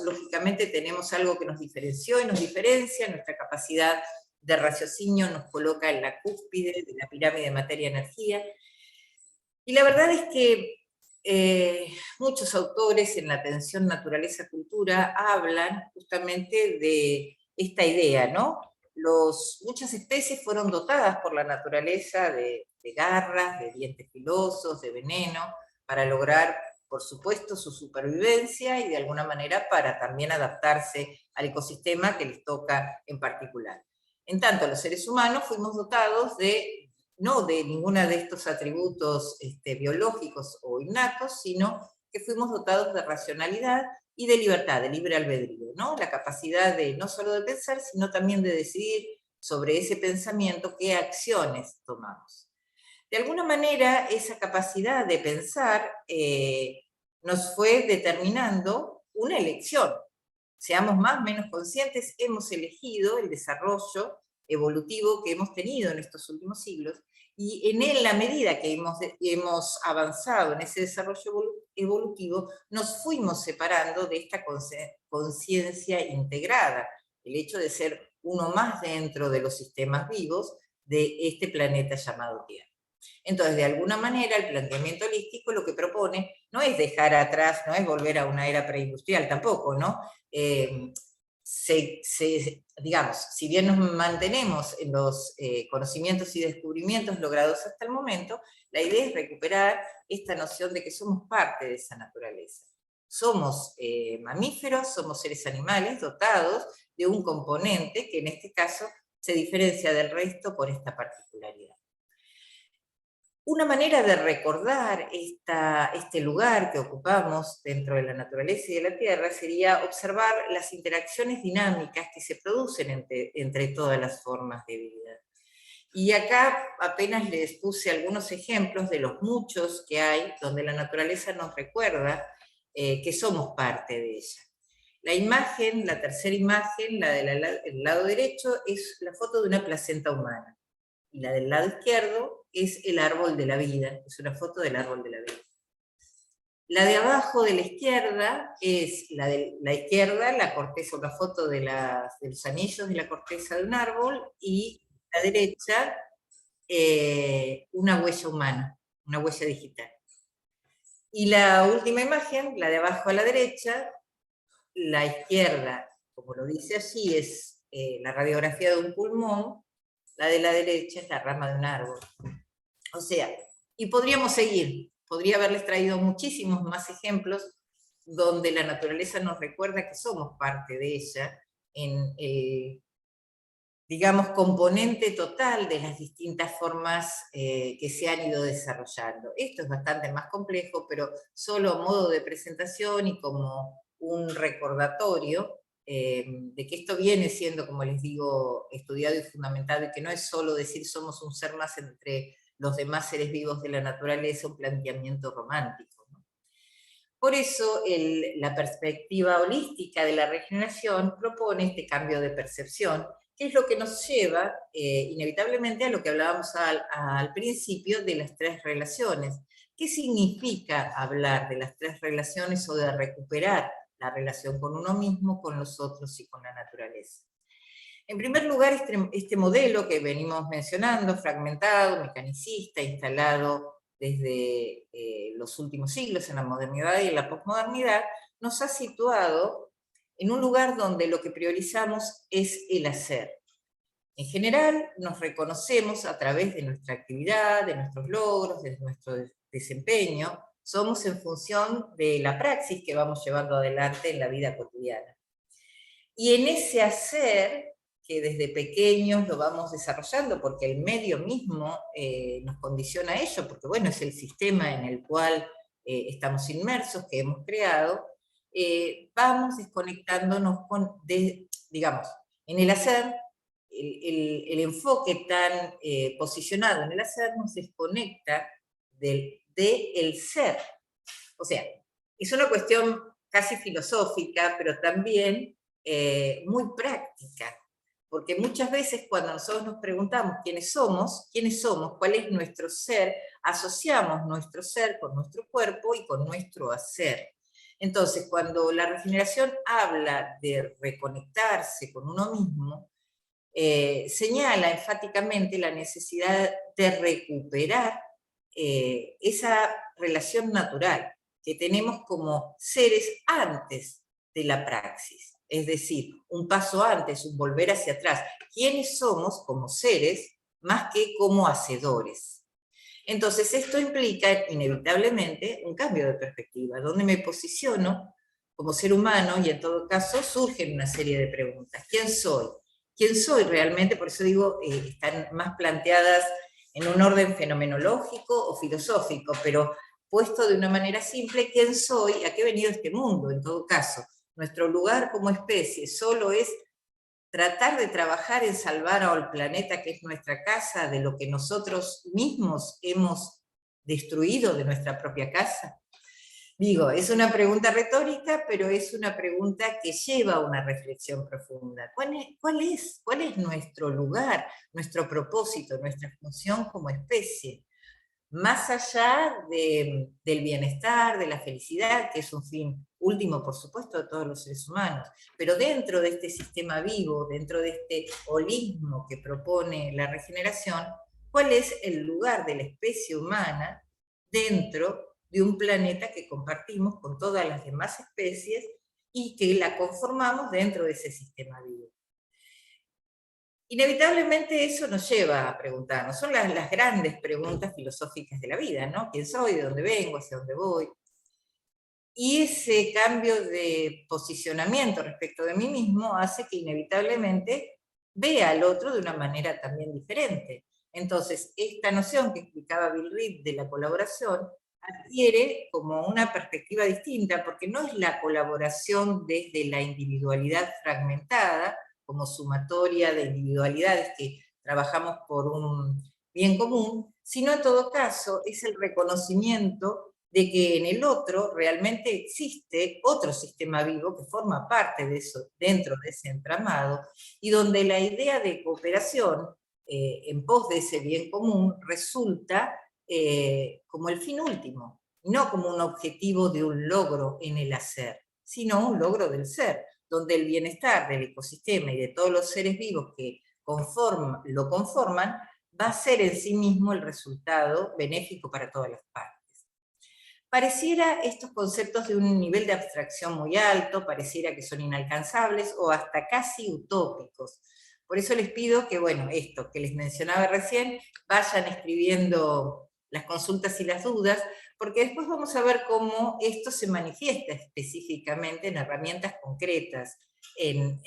[SPEAKER 2] lógicamente tenemos algo que nos diferenció y nos diferencia, nuestra capacidad de raciocinio nos coloca en la cúspide de la pirámide de materia-energía, y la verdad es que muchos autores en la tensión naturaleza-cultura hablan justamente de esta idea, ¿no? Muchas especies fueron dotadas por la naturaleza de garras, de dientes filosos, de veneno, para lograr, por supuesto, su supervivencia y de alguna manera para también adaptarse al ecosistema que les toca en particular. En tanto, los seres humanos fuimos dotados no de ninguno de estos atributos biológicos o innatos, sino que fuimos dotados de racionalidad y de libertad, de libre albedrío, ¿no? La capacidad de no solo de pensar, sino también de decidir sobre ese pensamiento qué acciones tomamos. De alguna manera, esa capacidad de pensar nos fue determinando una elección. Seamos más o menos conscientes, hemos elegido el desarrollo evolutivo que hemos tenido en estos últimos siglos, y en la medida que hemos avanzado en ese desarrollo evolutivo, nos fuimos separando de esta conciencia integrada, el hecho de ser uno más dentro de los sistemas vivos de este planeta llamado Tierra. Entonces, de alguna manera, el planteamiento holístico lo que propone no es dejar atrás, no es volver a una era preindustrial tampoco, ¿no? Digamos, si bien nos mantenemos en los conocimientos y descubrimientos logrados hasta el momento, la idea es recuperar esta noción de que somos parte de esa naturaleza. Somos mamíferos, somos seres animales dotados de un componente que en este caso se diferencia del resto por esta particularidad. Una manera de recordar este lugar que ocupamos dentro de la naturaleza y de la Tierra sería observar las interacciones dinámicas que se producen entre todas las formas de vida. Y acá apenas les puse algunos ejemplos de los muchos que hay, donde la naturaleza nos recuerda que somos parte de ella. La imagen, la tercera imagen, la del lado derecho, es la foto de una placenta humana. Y la del lado izquierdo es el árbol de la vida, es una foto del árbol de la vida. La de abajo de la izquierda es la corteza, una foto de los anillos de la corteza de un árbol, y la derecha una huella humana, una huella digital. Y la última imagen, la de abajo a la derecha, la izquierda, como lo dice allí, es la radiografía de un pulmón, la de la derecha es la rama de un árbol. O sea, y podríamos seguir, podría haberles traído muchísimos más ejemplos donde la naturaleza nos recuerda que somos parte de ella en el, digamos, componente total de las distintas formas que se han ido desarrollando. Esto es bastante más complejo, pero solo a modo de presentación y como un recordatorio de que esto viene siendo, como les digo, estudiado y fundamentado, y que no es solo decir somos un ser más entre los demás seres vivos de la naturaleza, un planteamiento romántico, ¿no? Por eso la perspectiva holística de la regeneración propone este cambio de percepción, que es lo que nos lleva inevitablemente a lo que hablábamos al principio de las tres relaciones. ¿Qué significa hablar de las tres relaciones o de recuperar la relación con uno mismo, con los otros y con la naturaleza? En primer lugar, este modelo que venimos mencionando, fragmentado, mecanicista, instalado desde los últimos siglos en la modernidad y en la posmodernidad, nos ha situado en un lugar donde lo que priorizamos es el hacer. En general, nos reconocemos a través de nuestra actividad, de nuestros logros, de nuestro desempeño, somos en función de la praxis que vamos llevando adelante en la vida cotidiana. Y en ese hacer, que desde pequeños lo vamos desarrollando, porque el medio mismo nos condiciona a ello, porque bueno, es el sistema en el cual estamos inmersos, que hemos creado, vamos desconectándonos digamos, en el hacer, el enfoque tan posicionado en el hacer nos desconecta del ser. O sea, es una cuestión casi filosófica, pero también muy práctica, porque muchas veces cuando nosotros nos preguntamos quiénes somos, cuál es nuestro ser, asociamos nuestro ser con nuestro cuerpo y con nuestro hacer. Entonces, cuando la regeneración habla de reconectarse con uno mismo, señala enfáticamente la necesidad de recuperar esa relación natural que tenemos como seres antes de la praxis. Es decir, un paso antes, un volver hacia atrás. ¿Quiénes somos como seres más que como hacedores? Entonces esto implica inevitablemente un cambio de perspectiva, donde me posiciono como ser humano y en todo caso surgen una serie de preguntas. ¿Quién soy? ¿Quién soy realmente? Por eso digo, están más planteadas en un orden fenomenológico o filosófico, pero puesto de una manera simple, ¿quién soy? ¿A qué he venido este mundo? En todo caso, nuestro lugar como especie solo es tratar de trabajar en salvar al planeta que es nuestra casa de lo que nosotros mismos hemos destruido de nuestra propia casa. Digo, es una pregunta retórica, pero es una pregunta que lleva a una reflexión profunda. ¿Cuál es nuestro lugar, nuestro propósito, nuestra función como especie? Más allá del bienestar, de la felicidad, que es un fin último, por supuesto, de todos los seres humanos, pero dentro de este sistema vivo, dentro de este holismo que propone la regeneración, ¿cuál es el lugar de la especie humana dentro de un planeta que compartimos con todas las demás especies y que la conformamos dentro de ese sistema vivo? Inevitablemente eso nos lleva a preguntarnos, son las grandes preguntas filosóficas de la vida, ¿no? ¿Quién soy? ¿De dónde vengo? ¿Hacia dónde voy? Y ese cambio de posicionamiento respecto de mí mismo hace que inevitablemente vea al otro de una manera también diferente. Entonces, esta noción que explicaba Bill Reed de la colaboración adquiere como una perspectiva distinta, porque no es la colaboración desde la individualidad fragmentada, como sumatoria de individualidades que trabajamos por un bien común, sino en todo caso es el reconocimiento de que en el otro realmente existe otro sistema vivo que forma parte de eso, dentro de ese entramado, y donde la idea de cooperación en pos de ese bien común resulta como el fin último, no como un objetivo de un logro en el hacer, sino un logro del ser, donde el bienestar del ecosistema y de todos los seres vivos que lo conforman va a ser en sí mismo el resultado benéfico para todas las partes. Pareciera estos conceptos de un nivel de abstracción muy alto, pareciera que son inalcanzables o hasta casi utópicos. Por eso les pido que, bueno, esto que les mencionaba recién, vayan escribiendo las consultas y las dudas, porque después vamos a ver cómo esto se manifiesta específicamente en herramientas concretas en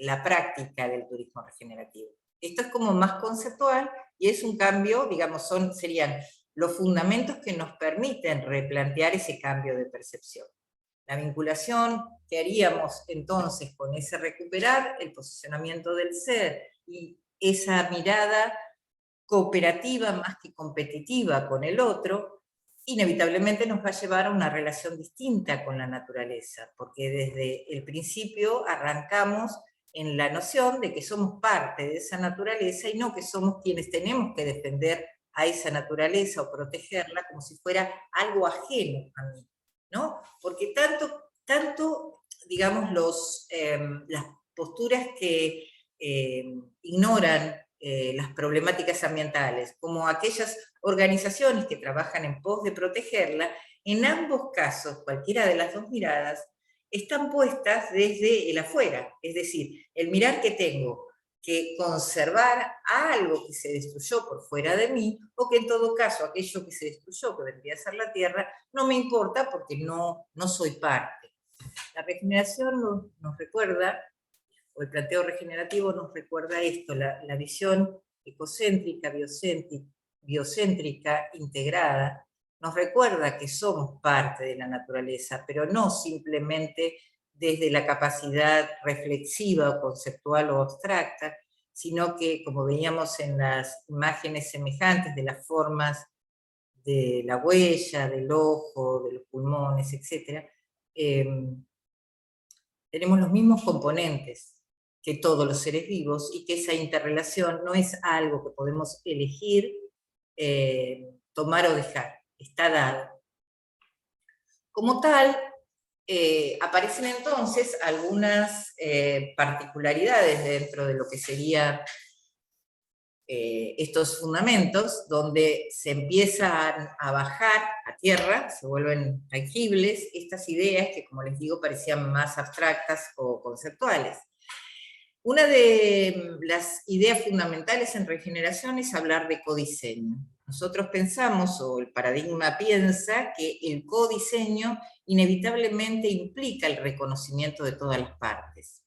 [SPEAKER 2] la práctica del turismo regenerativo. Esto es como más conceptual y es un cambio, digamos, serían los fundamentos que nos permiten replantear ese cambio de percepción. La vinculación que haríamos entonces con ese recuperar, el posicionamiento del ser y esa mirada cooperativa más que competitiva con el otro, inevitablemente nos va a llevar a una relación distinta con la naturaleza, porque desde el principio arrancamos en la noción de que somos parte de esa naturaleza y no que somos quienes tenemos que defender a esa naturaleza o protegerla como si fuera algo ajeno a mí, ¿no? Porque tanto digamos, las posturas que ignoran las problemáticas ambientales, como aquellas organizaciones que trabajan en pos de protegerla, en ambos casos, cualquiera de las dos miradas, están puestas desde el afuera, es decir, el mirar que tengo que conservar algo que se destruyó por fuera de mí, o que en todo caso aquello que se destruyó, que vendría a ser la tierra, no me importa porque no soy parte. La regeneración nos recuerda, o el planteo regenerativo nos recuerda esto, la visión ecocéntrica, biocéntrica, integrada, nos recuerda que somos parte de la naturaleza, pero no simplemente desde la capacidad reflexiva o conceptual o abstracta, sino que, como veíamos en las imágenes semejantes de las formas de la huella, del ojo, de los pulmones, etc., tenemos los mismos componentes que todos los seres vivos y que esa interrelación no es algo que podemos elegir, tomar o dejar, está dado. Como tal, aparecen entonces algunas particularidades dentro de lo que sería estos fundamentos, donde se empiezan a bajar a tierra, se vuelven tangibles estas ideas que, como les digo, parecían más abstractas o conceptuales. Una de las ideas fundamentales en regeneración es hablar de codiseño. Nosotros pensamos, o el paradigma piensa, que el codiseño inevitablemente implica el reconocimiento de todas las partes.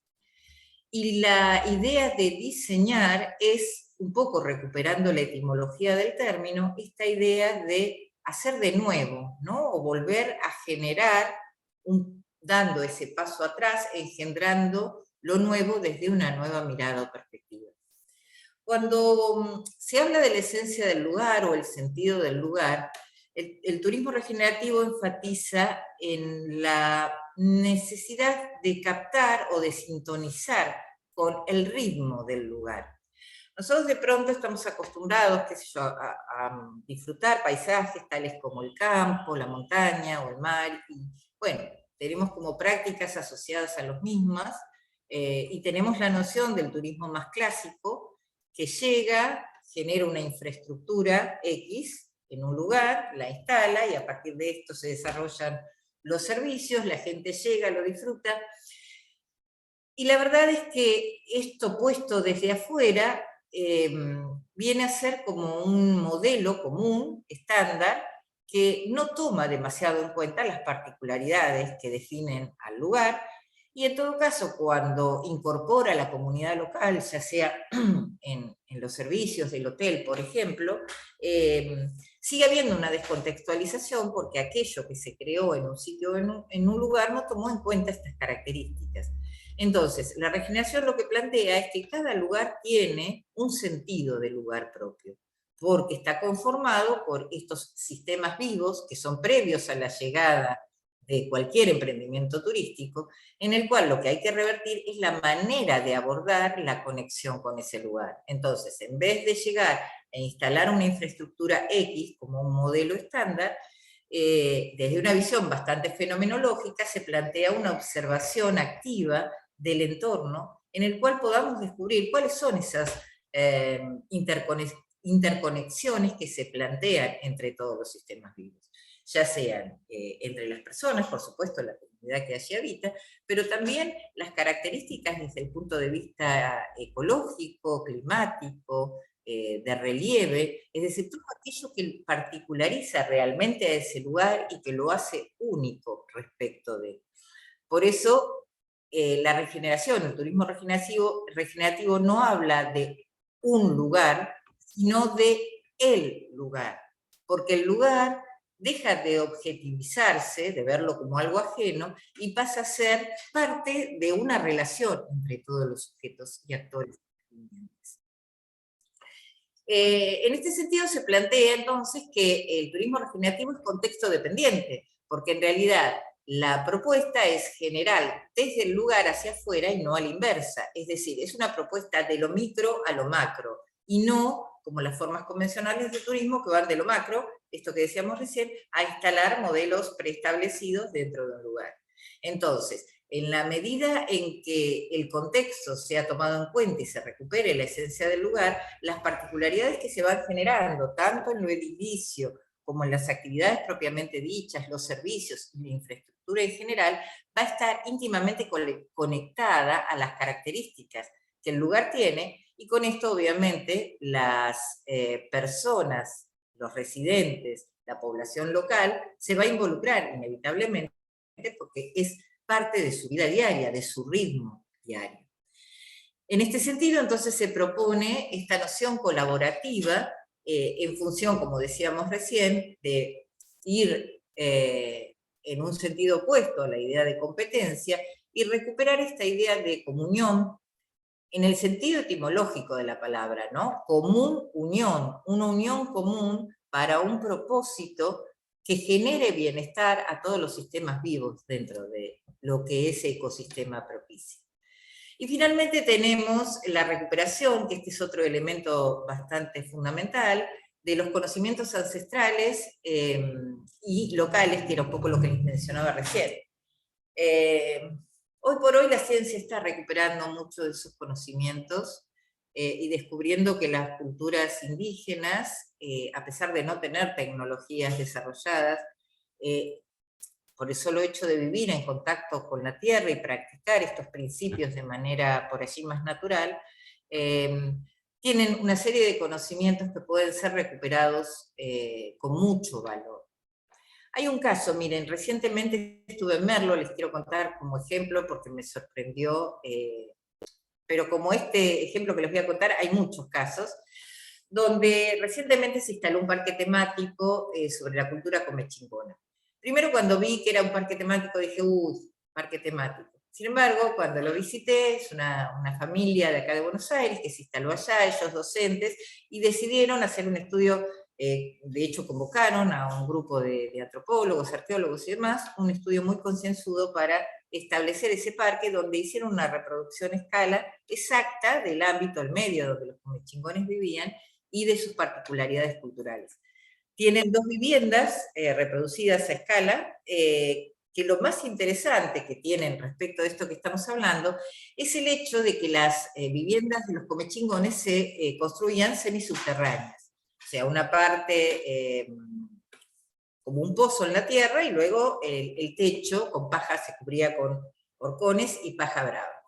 [SPEAKER 2] Y la idea de diseñar es, un poco recuperando la etimología del término, esta idea de hacer de nuevo, ¿no? O volver a generar, dando ese paso atrás, engendrando lo nuevo desde una nueva mirada o perspectiva. Cuando se habla de la esencia del lugar o el sentido del lugar, el turismo regenerativo enfatiza en la necesidad de captar o de sintonizar con el ritmo del lugar. Nosotros de pronto estamos acostumbrados, qué sé yo, a disfrutar paisajes tales como el campo, la montaña o el mar, y bueno, tenemos como prácticas asociadas a los mismas, y tenemos la noción del turismo más clásico, que llega, genera una infraestructura X en un lugar, la instala, y a partir de esto se desarrollan los servicios, la gente llega, lo disfruta. Y la verdad es que esto puesto desde afuera viene a ser como un modelo común, estándar, que no toma demasiado en cuenta las particularidades que definen al lugar, y en todo caso, cuando incorpora a la comunidad local, ya sea en los servicios del hotel, por ejemplo, sigue habiendo una descontextualización porque aquello que se creó en un sitio, en un lugar, no tomó en cuenta estas características. Entonces, la regeneración lo que plantea es que cada lugar tiene un sentido de lugar propio, porque está conformado por estos sistemas vivos que son previos a la llegada de cualquier emprendimiento turístico, en el cual lo que hay que revertir es la manera de abordar la conexión con ese lugar. Entonces, en vez de llegar e instalar una infraestructura X como un modelo estándar, desde una visión bastante fenomenológica se plantea una observación activa del entorno en el cual podamos descubrir cuáles son esas interconexiones que se plantean entre todos los sistemas vivos, ya sean entre las personas, por supuesto, la comunidad que allí habita, pero también las características desde el punto de vista ecológico, climático, de relieve, es decir, todo aquello que particulariza realmente a ese lugar y que lo hace único respecto de. Por eso, la regeneración, el turismo regenerativo no habla de un lugar, sino de el lugar, porque el lugar deja de objetivizarse, de verlo como algo ajeno, y pasa a ser parte de una relación entre todos los sujetos y actores. En este sentido se plantea entonces que el turismo regenerativo es contexto dependiente, porque en realidad la propuesta es general desde el lugar hacia afuera y no a la inversa, es decir, es una propuesta de lo micro a lo macro, y no como las formas convencionales de turismo que van de lo macro, esto que decíamos recién, a instalar modelos preestablecidos dentro de un lugar. Entonces, en la medida en que el contexto sea tomado en cuenta y se recupere la esencia del lugar, las particularidades que se van generando, tanto en lo edilicio como en las actividades propiamente dichas, los servicios y la infraestructura en general, va a estar íntimamente conectada a las características que el lugar tiene, y con esto obviamente las personas, los residentes, la población local, se va a involucrar inevitablemente porque es parte de su vida diaria, de su ritmo diario. En este sentido, entonces, se propone esta noción colaborativa en función, como decíamos recién, de ir en un sentido opuesto a la idea de competencia y recuperar esta idea de comunión en el sentido etimológico de la palabra, ¿no? Común, unión, una unión común para un propósito que genere bienestar a todos los sistemas vivos dentro de lo que ese ecosistema propicia. Y finalmente tenemos la recuperación, que este es otro elemento bastante fundamental, de los conocimientos ancestrales y locales, que era un poco lo que les mencionaba recién. Hoy por hoy la ciencia está recuperando mucho de sus conocimientos, y descubriendo que las culturas indígenas, a pesar de no tener tecnologías desarrolladas, por el solo hecho de vivir en contacto con la tierra y practicar estos principios de manera por allí más natural, tienen una serie de conocimientos que pueden ser recuperados con mucho valor. Hay un caso, miren, recientemente estuve en Merlo, les quiero contar como ejemplo porque me sorprendió, pero como este ejemplo que les voy a contar, hay muchos casos, donde recientemente se instaló un parque temático sobre la cultura comechingona. Primero cuando vi que era un parque temático dije, parque temático. Sin embargo, cuando lo visité, es una familia de acá de Buenos Aires que se instaló allá, ellos docentes, y decidieron hacer un estudio, de hecho convocaron a un grupo de antropólogos, arqueólogos y demás, un estudio muy concienzudo para establecer ese parque donde hicieron una reproducción a escala exacta del ámbito, el medio donde los comechingones vivían y de sus particularidades culturales. Tienen 2 viviendas reproducidas a escala, que lo más interesante que tienen respecto de esto que estamos hablando es el hecho de que las viviendas de los comechingones se construían semisubterráneas, o sea, una parte como un pozo en la tierra y luego el techo con paja se cubría con horcones y paja brava.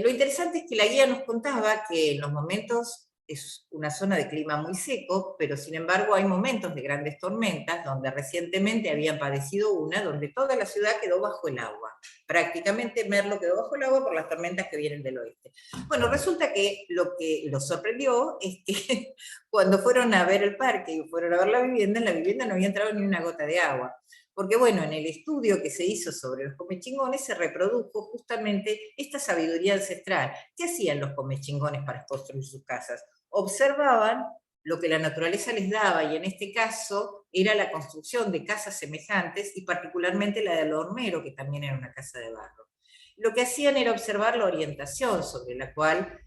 [SPEAKER 2] Lo interesante es que la guía nos contaba que en los momentos es una zona de clima muy seco, pero sin embargo hay momentos de grandes tormentas, donde recientemente habían padecido una, donde toda la ciudad quedó bajo el agua. Prácticamente Merlo quedó bajo el agua por las tormentas que vienen del oeste. Bueno, resulta que lo que los sorprendió es que cuando fueron a ver el parque y fueron a ver la vivienda, en la vivienda no había entrado ni una gota de agua. Porque bueno, en el estudio que se hizo sobre los comechingones se reprodujo justamente esta sabiduría ancestral. ¿Qué hacían los comechingones para construir sus casas? Observaban lo que la naturaleza les daba, y en este caso era la construcción de casas semejantes, y particularmente la del hornero, que también era una casa de barro. Lo que hacían era observar la orientación sobre la cual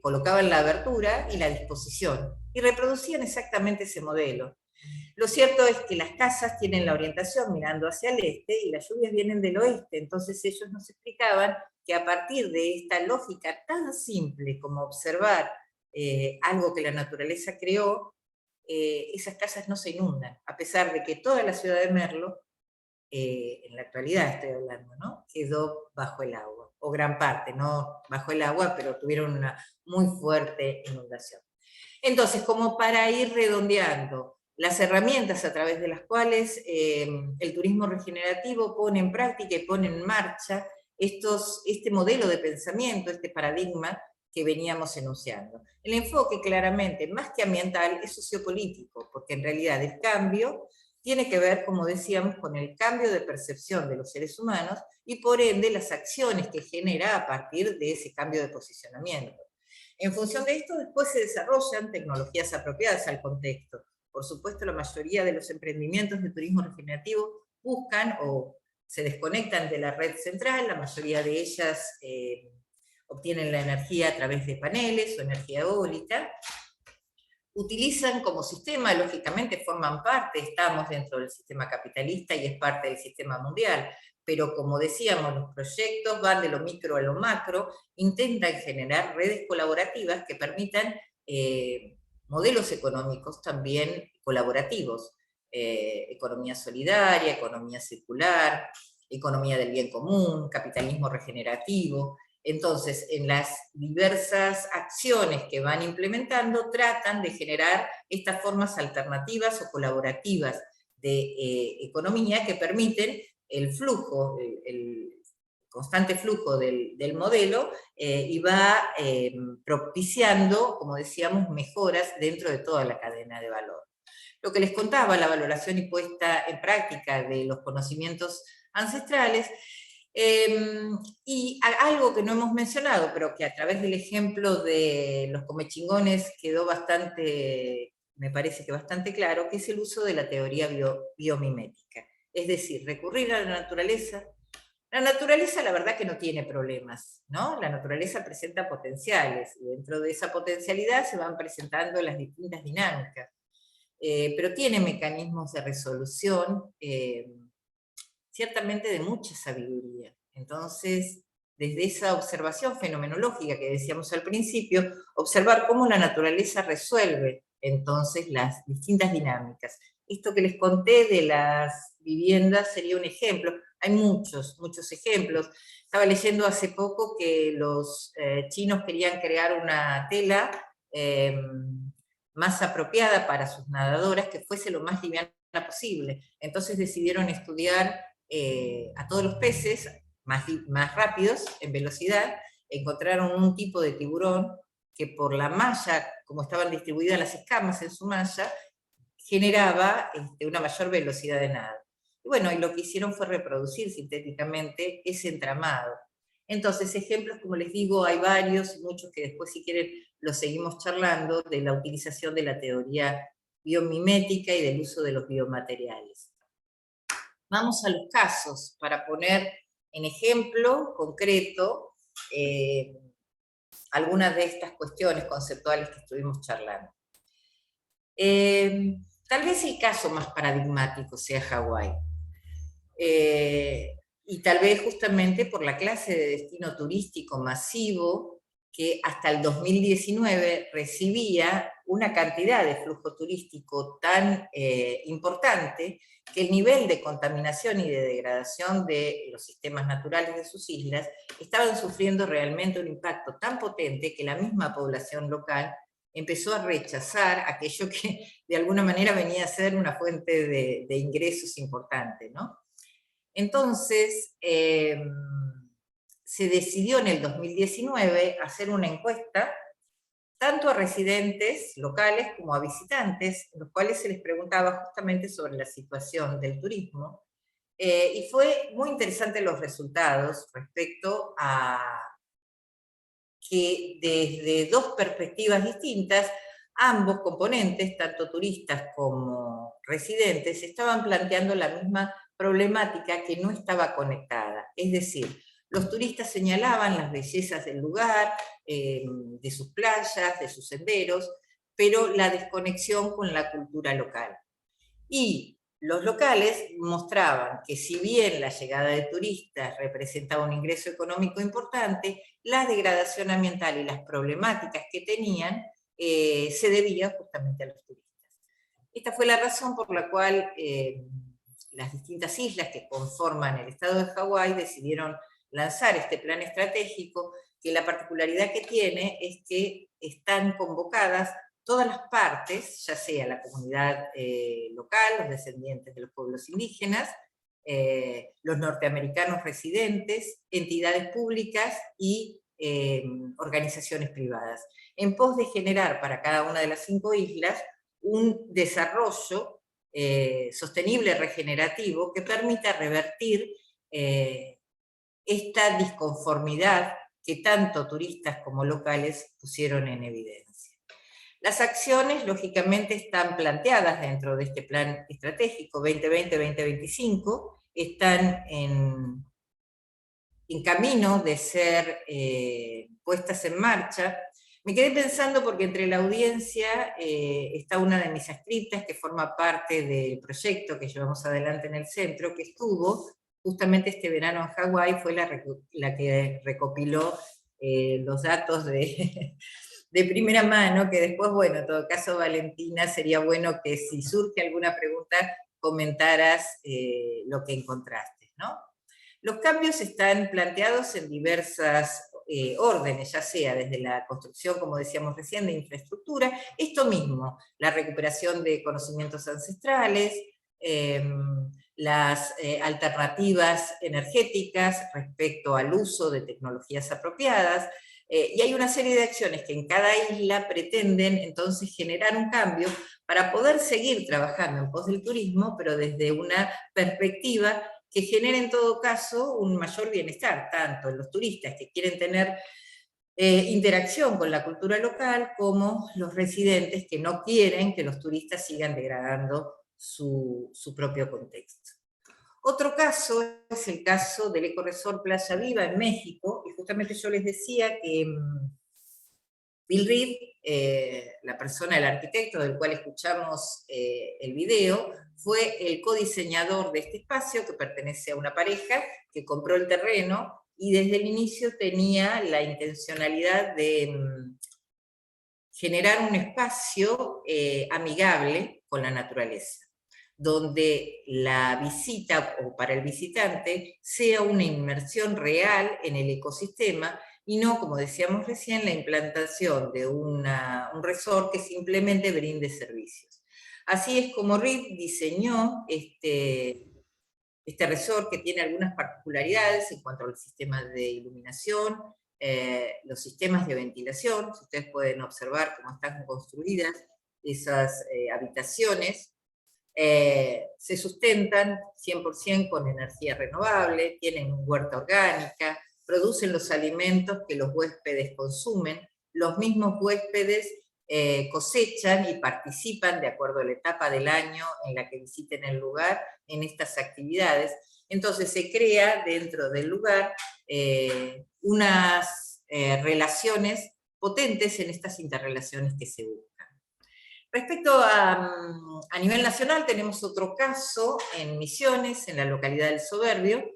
[SPEAKER 2] colocaban la abertura y la disposición, y reproducían exactamente ese modelo. Lo cierto es que las casas tienen la orientación mirando hacia el este y las lluvias vienen del oeste, entonces ellos nos explicaban que a partir de esta lógica tan simple como observar algo que la naturaleza creó, esas casas no se inundan, a pesar de que toda la ciudad de Merlo, en la actualidad estoy hablando, ¿no?, quedó bajo el agua, o gran parte, no bajo el agua, pero tuvieron una muy fuerte inundación. Entonces, como para ir redondeando, las herramientas a través de las cuales el turismo regenerativo pone en práctica y pone en marcha este modelo de pensamiento, este paradigma que veníamos enunciando. El enfoque claramente, más que ambiental, es sociopolítico, porque en realidad el cambio tiene que ver, como decíamos, con el cambio de percepción de los seres humanos y por ende las acciones que genera a partir de ese cambio de posicionamiento. En función de esto, después se desarrollan tecnologías apropiadas al contexto. Por supuesto, la mayoría de los emprendimientos de turismo regenerativo buscan o se desconectan de la red central, la mayoría de ellas obtienen la energía a través de paneles o energía eólica, utilizan como sistema, lógicamente forman parte, estamos dentro del sistema capitalista y es parte del sistema mundial, pero como decíamos, los proyectos van de lo micro a lo macro, intentan generar redes colaborativas que permitan modelos económicos también colaborativos, economía solidaria, economía circular, economía del bien común, capitalismo regenerativo. Entonces, en las diversas acciones que van implementando, tratan de generar estas formas alternativas o colaborativas de economía que permiten el flujo, el constante flujo del modelo y va propiciando, como decíamos, mejoras dentro de toda la cadena de valor. Lo que les contaba, la valoración y puesta en práctica de los conocimientos ancestrales, y algo que no hemos mencionado, pero que a través del ejemplo de los comechingones quedó bastante, me parece que bastante claro, que es el uso de la teoría biomimética. Es decir, recurrir a la naturaleza. La naturaleza, la verdad que no tiene problemas, ¿no? La naturaleza presenta potenciales, y dentro de esa potencialidad se van presentando las distintas dinámicas. Pero tiene mecanismos de resolución, ciertamente de mucha sabiduría. Entonces, desde esa observación fenomenológica que decíamos al principio, observar cómo la naturaleza resuelve entonces las distintas dinámicas. Esto que les conté de las viviendas sería un ejemplo. Hay muchos ejemplos. Estaba leyendo hace poco que los chinos querían crear una tela más apropiada para sus nadadoras, que fuese lo más liviana posible. Entonces decidieron estudiar a todos los peces más rápidos, en velocidad. Encontraron un tipo de tiburón que por la malla, como estaban distribuidas las escamas en su malla, generaba una mayor velocidad de nado. Y bueno, y lo que hicieron fue reproducir sintéticamente ese entramado. Entonces, ejemplos, como les digo, hay varios, muchos que después, si quieren, los seguimos charlando, de la utilización de la teoría biomimética y del uso de los biomateriales. Vamos a los casos, para poner en ejemplo concreto algunas de estas cuestiones conceptuales que estuvimos charlando. Tal vez el caso más paradigmático sea Hawái. Y tal vez justamente por la clase de destino turístico masivo que hasta el 2019 recibía una cantidad de flujo turístico tan importante que el nivel de contaminación y de degradación de los sistemas naturales de sus islas estaban sufriendo realmente un impacto tan potente que la misma población local empezó a rechazar aquello que de alguna manera venía a ser una fuente de ingresos importante, ¿no? Entonces, se decidió en el 2019 hacer una encuesta tanto a residentes locales como a visitantes, en los cuales se les preguntaba justamente sobre la situación del turismo, y fue muy interesante los resultados respecto a que desde dos perspectivas distintas, ambos componentes, tanto turistas como residentes, estaban planteando la misma problemática que no estaba conectada. Es decir, los turistas señalaban las bellezas del lugar, de sus playas, de sus senderos, pero la desconexión con la cultura local. Y los locales mostraban que si bien la llegada de turistas representaba un ingreso económico importante, la degradación ambiental y las problemáticas que tenían se debían justamente a los turistas. Esta fue la razón por la cual las distintas islas que conforman el estado de Hawái decidieron lanzar este plan estratégico, que la particularidad que tiene es que están convocadas todas las partes, ya sea la comunidad local, los descendientes de los pueblos indígenas, los norteamericanos residentes, entidades públicas y organizaciones privadas, en pos de generar para cada una de las 5 islas un desarrollo sostenible, regenerativo, que permita revertir esta disconformidad que tanto turistas como locales pusieron en evidencia. Las acciones, lógicamente, están planteadas dentro de este plan estratégico 2020-2025, están en camino de ser puestas en marcha. Me quedé pensando porque entre la audiencia está una de mis adscritas que forma parte del proyecto que llevamos adelante en el centro, que estuvo justamente este verano en Hawái, fue la que recopiló los datos de primera mano, que después, bueno, en todo caso, Valentina, sería bueno que si surge alguna pregunta, comentaras lo que encontraste, ¿no? Los cambios están planteados en diversas órdenes, ya sea desde la construcción, como decíamos recién, de infraestructura, esto mismo, la recuperación de conocimientos ancestrales, las alternativas energéticas respecto al uso de tecnologías apropiadas, y hay una serie de acciones que en cada isla pretenden entonces generar un cambio para poder seguir trabajando en pos del turismo, pero desde una perspectiva que genere en todo caso un mayor bienestar, tanto en los turistas que quieren tener interacción con la cultura local, como los residentes que no quieren que los turistas sigan degradando su propio contexto. Otro caso es el caso del Ecoresort Playa Viva en México, y justamente yo les decía que Bill Reed, la persona, el arquitecto del cual escuchamos el video, fue el codiseñador de este espacio, que pertenece a una pareja que compró el terreno y desde el inicio tenía la intencionalidad de generar un espacio amigable con la naturaleza, donde la visita o para el visitante sea una inmersión real en el ecosistema y no, como decíamos recién, la implantación de un resort que simplemente brinde servicios. Así es como RIT diseñó este resort, que tiene algunas particularidades en cuanto al sistema de iluminación, los sistemas de ventilación. Ustedes pueden observar cómo están construidas esas habitaciones. Se sustentan 100% con energía renovable, tienen huerta orgánica, producen los alimentos que los huéspedes consumen, los mismos huéspedes cosechan y participan de acuerdo a la etapa del año en la que visiten el lugar en estas actividades. Entonces se crea dentro del lugar unas relaciones potentes en estas interrelaciones que se buscan. Respecto a nivel nacional, tenemos otro caso en Misiones, en la localidad del Soberbio.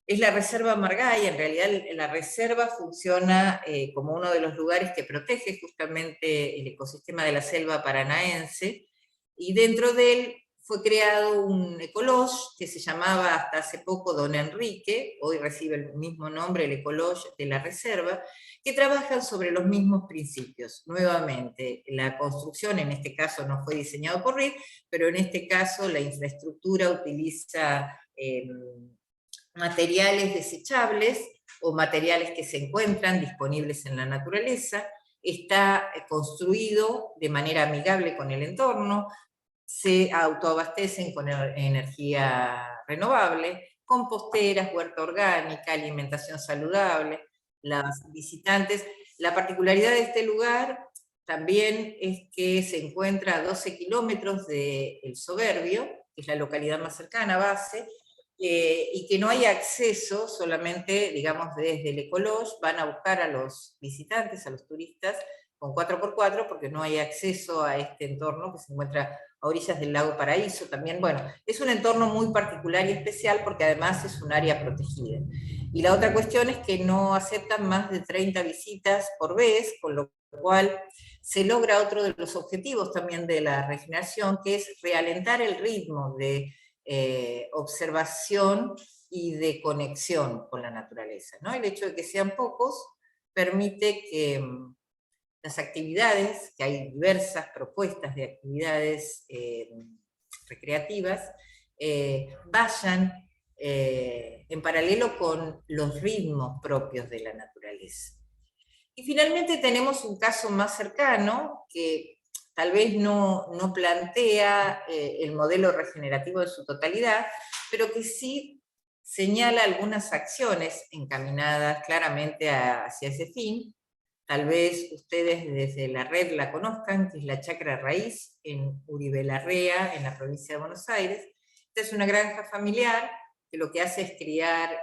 [SPEAKER 2] Es la Reserva Margay. En realidad la reserva funciona como uno de los lugares que protege justamente el ecosistema de la selva paranaense, y dentro de él fue creado un ecolodge que se llamaba hasta hace poco Don Enrique, hoy recibe el mismo nombre, el ecolodge de la reserva, que trabajan sobre los mismos principios. Nuevamente, la construcción en este caso no fue diseñado por RIT, pero en este caso la infraestructura utiliza materiales desechables o materiales que se encuentran disponibles en la naturaleza, está construido de manera amigable con el entorno, se autoabastecen con energía renovable, composteras, huerta orgánica, alimentación saludable. Las visitantes, la particularidad de este lugar también es que se encuentra a 12 kilómetros de El Soberbio, que es la localidad más cercana, base, y que no hay acceso solamente, digamos, desde el ecolodge, van a buscar a los visitantes, a los turistas, con 4x4, porque no hay acceso a este entorno que se encuentra a orillas del lago Paraíso. También, bueno, es un entorno muy particular y especial porque además es un área protegida. Y la otra cuestión es que no aceptan más de 30 visitas por vez, con lo cual se logra otro de los objetivos también de la regeneración, que es realentar el ritmo de observación y de conexión con la naturaleza, ¿no? El hecho de que sean pocos permite que las actividades, que hay diversas propuestas de actividades recreativas, vayan en paralelo con los ritmos propios de la naturaleza. Y finalmente tenemos un caso más cercano, que tal vez no plantea el modelo regenerativo en su totalidad, pero que sí señala algunas acciones encaminadas claramente hacia ese fin. Tal vez ustedes desde la red la conozcan, que es la Chacra Raíz, en Uribe Larrea, en la provincia de Buenos Aires. Esta es una granja familiar que lo que hace es criar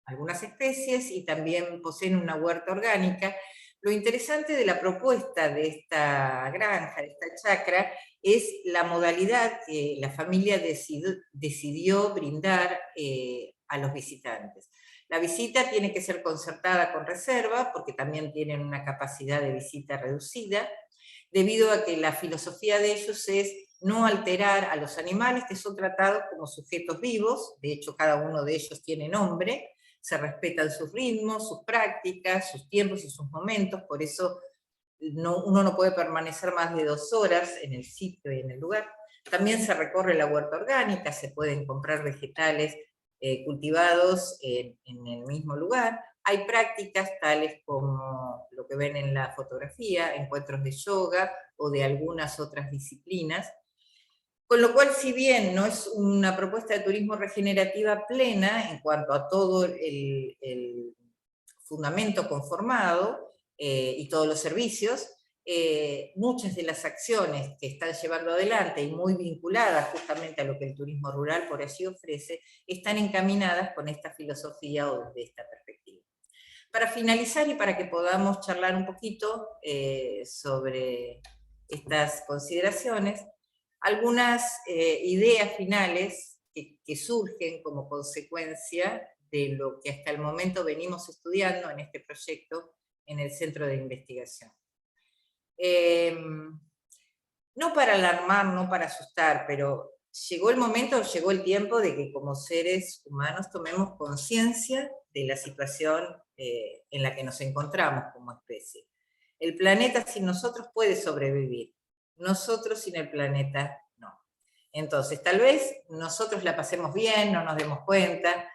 [SPEAKER 2] algunas especies y también poseen una huerta orgánica. Lo interesante de la propuesta de esta granja, de esta chacra, es la modalidad que la familia decidió brindar a los visitantes. La visita tiene que ser concertada con reserva, porque también tienen una capacidad de visita reducida, debido a que la filosofía de ellos es no alterar a los animales, que son tratados como sujetos vivos. De hecho cada uno de ellos tiene nombre, se respetan sus ritmos, sus prácticas, sus tiempos y sus momentos, por eso uno no puede permanecer más de 2 horas en el sitio y en el lugar. También se recorre la huerta orgánica, se pueden comprar vegetales cultivados en el mismo lugar. Hay prácticas tales como lo que ven en la fotografía, encuentros de yoga o de algunas otras disciplinas. Con lo cual, si bien no es una propuesta de turismo regenerativa plena en cuanto a todo el fundamento conformado y todos los servicios, muchas de las acciones que están llevando adelante y muy vinculadas justamente a lo que el turismo rural por allí ofrece, están encaminadas con esta filosofía o desde esta perspectiva. Para finalizar y para que podamos charlar un poquito sobre estas consideraciones, algunas ideas finales que surgen como consecuencia de lo que hasta el momento venimos estudiando en este proyecto en el Centro de Investigación. No para alarmar, no para asustar, pero llegó el tiempo de que como seres humanos tomemos conciencia de la situación en la que nos encontramos como especie. El planeta sin nosotros puede sobrevivir, nosotros sin el planeta no. Entonces, tal vez nosotros la pasemos bien, no nos demos cuenta,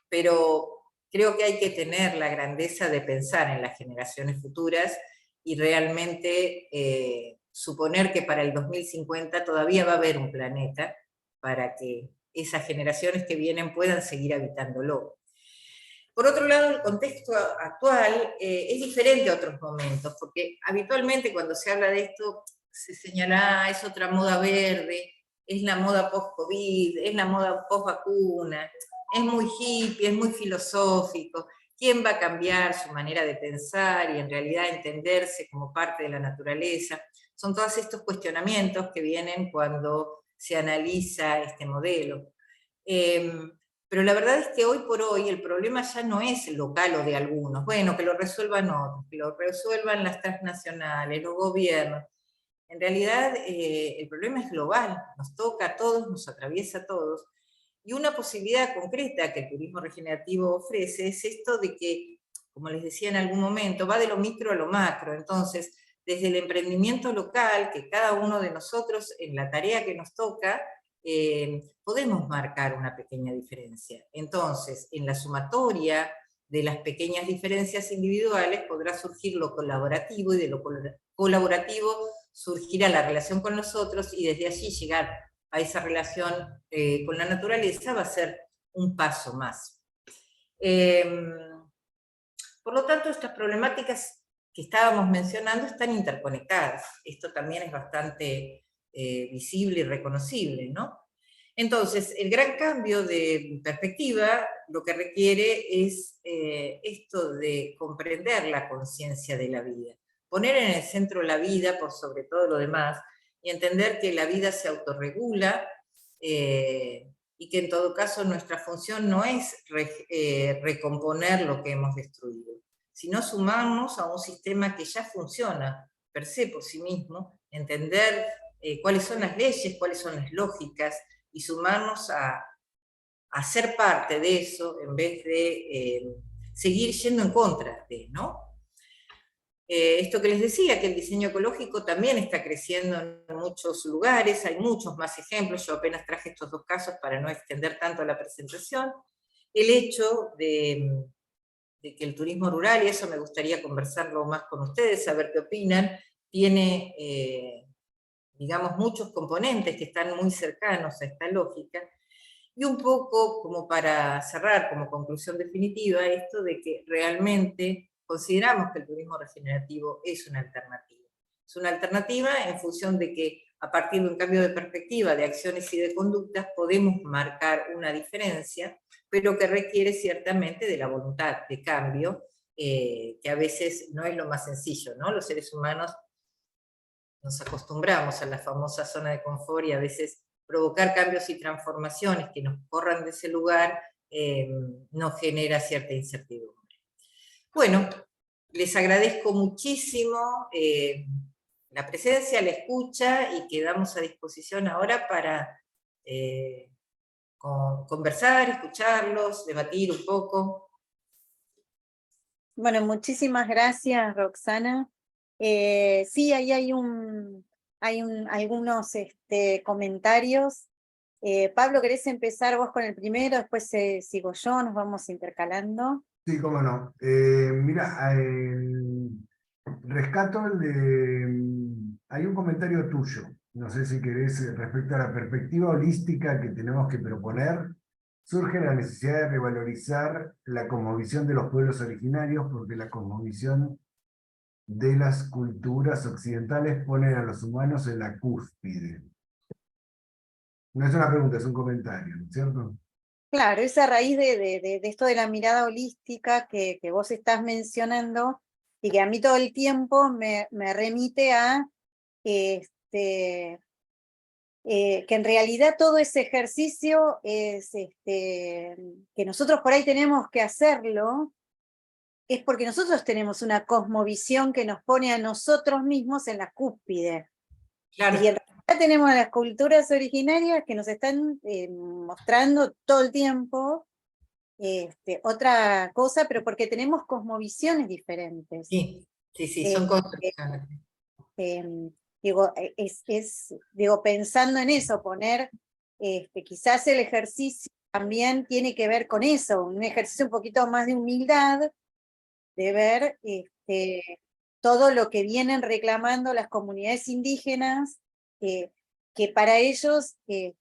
[SPEAKER 2] pero creo que hay que tener la grandeza de pensar en las generaciones futuras y realmente suponer que para el 2050 todavía va a haber un planeta para que esas generaciones que vienen puedan seguir habitándolo. Por otro lado, el contexto actual es diferente a otros momentos, porque habitualmente cuando se habla de esto se señala, es otra moda verde, es la moda post-COVID, es la moda post-vacuna, es muy hippie, es muy filosófico, ¿quién va a cambiar su manera de pensar y en realidad entenderse como parte de la naturaleza? Son todos estos cuestionamientos que vienen cuando se analiza este modelo. Pero la verdad es que hoy por hoy el problema ya no es local o de algunos, bueno, que lo resuelvan otros, que lo resuelvan las transnacionales, los gobiernos. En realidad el problema es global, nos toca a todos, nos atraviesa a todos, y una posibilidad concreta que el turismo regenerativo ofrece es esto de que, como les decía en algún momento, va de lo micro a lo macro. Entonces, desde el emprendimiento local, que cada uno de nosotros en la tarea que nos toca, podemos marcar una pequeña diferencia. Entonces, en la sumatoria de las pequeñas diferencias individuales podrá surgir lo colaborativo, y de lo colaborativo surgirá la relación con los otros, y desde allí llegar a esa relación con la naturaleza va a ser un paso más. Por lo tanto, estas problemáticas que estábamos mencionando están interconectadas. Esto también es bastante visible y reconocible, ¿no? Entonces, el gran cambio de perspectiva lo que requiere es esto de comprender la conciencia de la vida, poner en el centro la vida por sobre todo lo demás, y entender que la vida se autorregula y que en todo caso nuestra función no es recomponer lo que hemos destruido, sino sumarnos a un sistema que ya funciona per se por sí mismo, entender cuáles son las leyes, cuáles son las lógicas, y sumarnos a ser parte de eso en vez de seguir yendo en contra de, ¿no? Esto que les decía, que el diseño ecológico también está creciendo en muchos lugares, hay muchos más ejemplos, yo apenas traje estos dos casos para no extender tanto la presentación. El hecho de que el turismo rural, y eso me gustaría conversarlo más con ustedes, saber qué opinan, tiene, digamos, muchos componentes que están muy cercanos a esta lógica, y un poco como para cerrar, como conclusión definitiva, esto de que realmente consideramos que el turismo regenerativo es una alternativa. Es una alternativa en función de que a partir de un cambio de perspectiva, de acciones y de conductas, podemos marcar una diferencia, pero que requiere ciertamente de la voluntad de cambio, que a veces no es lo más sencillo, ¿no? Los seres humanos nos acostumbramos a la famosa zona de confort y a veces provocar cambios y transformaciones que nos corran de ese lugar nos genera cierta incertidumbre. Bueno, les agradezco muchísimo la presencia, la escucha, y quedamos a disposición ahora para conversar, escucharlos, debatir un poco.
[SPEAKER 1] Bueno, muchísimas gracias, Roxana. Sí, ahí hay algunos comentarios. Pablo, ¿querés empezar vos con el primero? Después sigo yo, nos vamos intercalando.
[SPEAKER 4] Sí, cómo no. Mira, rescato el de... Hay un comentario tuyo, no sé si querés, respecto a la perspectiva holística que tenemos que proponer. Surge la necesidad de revalorizar la cosmovisión de los pueblos originarios, porque la cosmovisión de las culturas occidentales pone a los humanos en la cúspide. No es una pregunta, es un comentario, ¿no es cierto?
[SPEAKER 1] Claro, es a raíz de esto de la mirada holística que vos estás mencionando, y que a mí todo el tiempo me remite a que en realidad todo ese ejercicio es que nosotros por ahí tenemos que hacerlo, es porque nosotros tenemos una cosmovisión que nos pone a nosotros mismos en la cúspide.
[SPEAKER 2] Claro.
[SPEAKER 1] Y en realidad tenemos a las culturas originarias que nos están mostrando todo el tiempo otra cosa, pero porque tenemos cosmovisiones diferentes.
[SPEAKER 2] Sí, sí, sí, son construcciones.
[SPEAKER 1] Digo, pensando en eso, poner, quizás el ejercicio también tiene que ver con eso, un ejercicio un poquito más de humildad, de ver todo lo que vienen reclamando las comunidades indígenas, que para ellos, que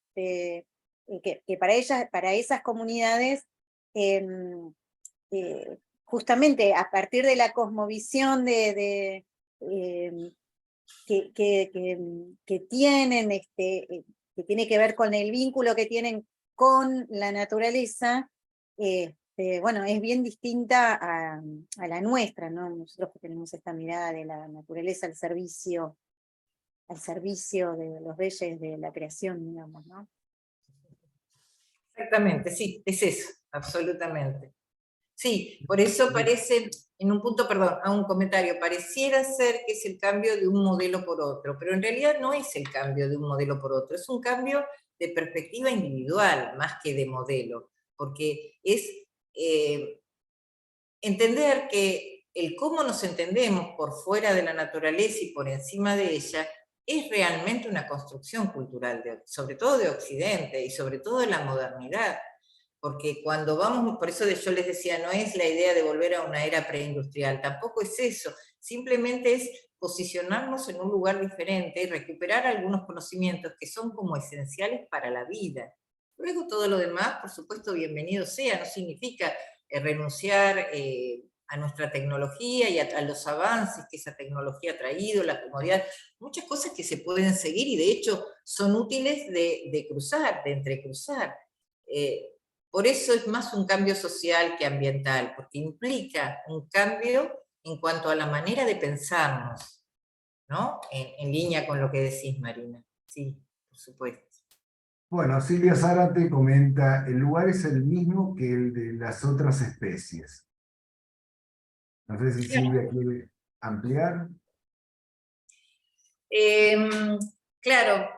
[SPEAKER 1] para esas comunidades, justamente a partir de la cosmovisión que tienen, que tiene que ver con el vínculo que tienen con la naturaleza, bueno, es bien distinta a la nuestra, ¿no? Nosotros que tenemos esta mirada de la naturaleza al servicio de los reyes de la creación, digamos, ¿no?
[SPEAKER 2] Exactamente, sí, es eso, absolutamente. Sí, por eso parece, en un punto, perdón, a un comentario, pareciera ser que es el cambio de un modelo por otro, pero en realidad no es el cambio de un modelo por otro, es un cambio de perspectiva individual más que de modelo, porque es entender que el cómo nos entendemos por fuera de la naturaleza y por encima de ella es realmente una construcción cultural, sobre todo de Occidente y sobre todo de la modernidad. Porque cuando vamos, por eso yo les decía, no es la idea de volver a una era preindustrial, tampoco es eso, simplemente es posicionarnos en un lugar diferente y recuperar algunos conocimientos que son como esenciales para la vida. Luego todo lo demás, por supuesto, bienvenido sea, no significa renunciar a nuestra tecnología y a los avances que esa tecnología ha traído, la comodidad, muchas cosas que se pueden seguir y de hecho son útiles de cruzar, de entrecruzar. Por eso es más un cambio social que ambiental, porque implica un cambio en cuanto a la manera de pensarnos, ¿no? En línea con lo que decís, Marina. Sí, por supuesto.
[SPEAKER 4] Bueno, Silvia Zárate comenta, el lugar es el mismo que el de las otras especies. No sé si Silvia quiere ampliar.
[SPEAKER 2] Claro,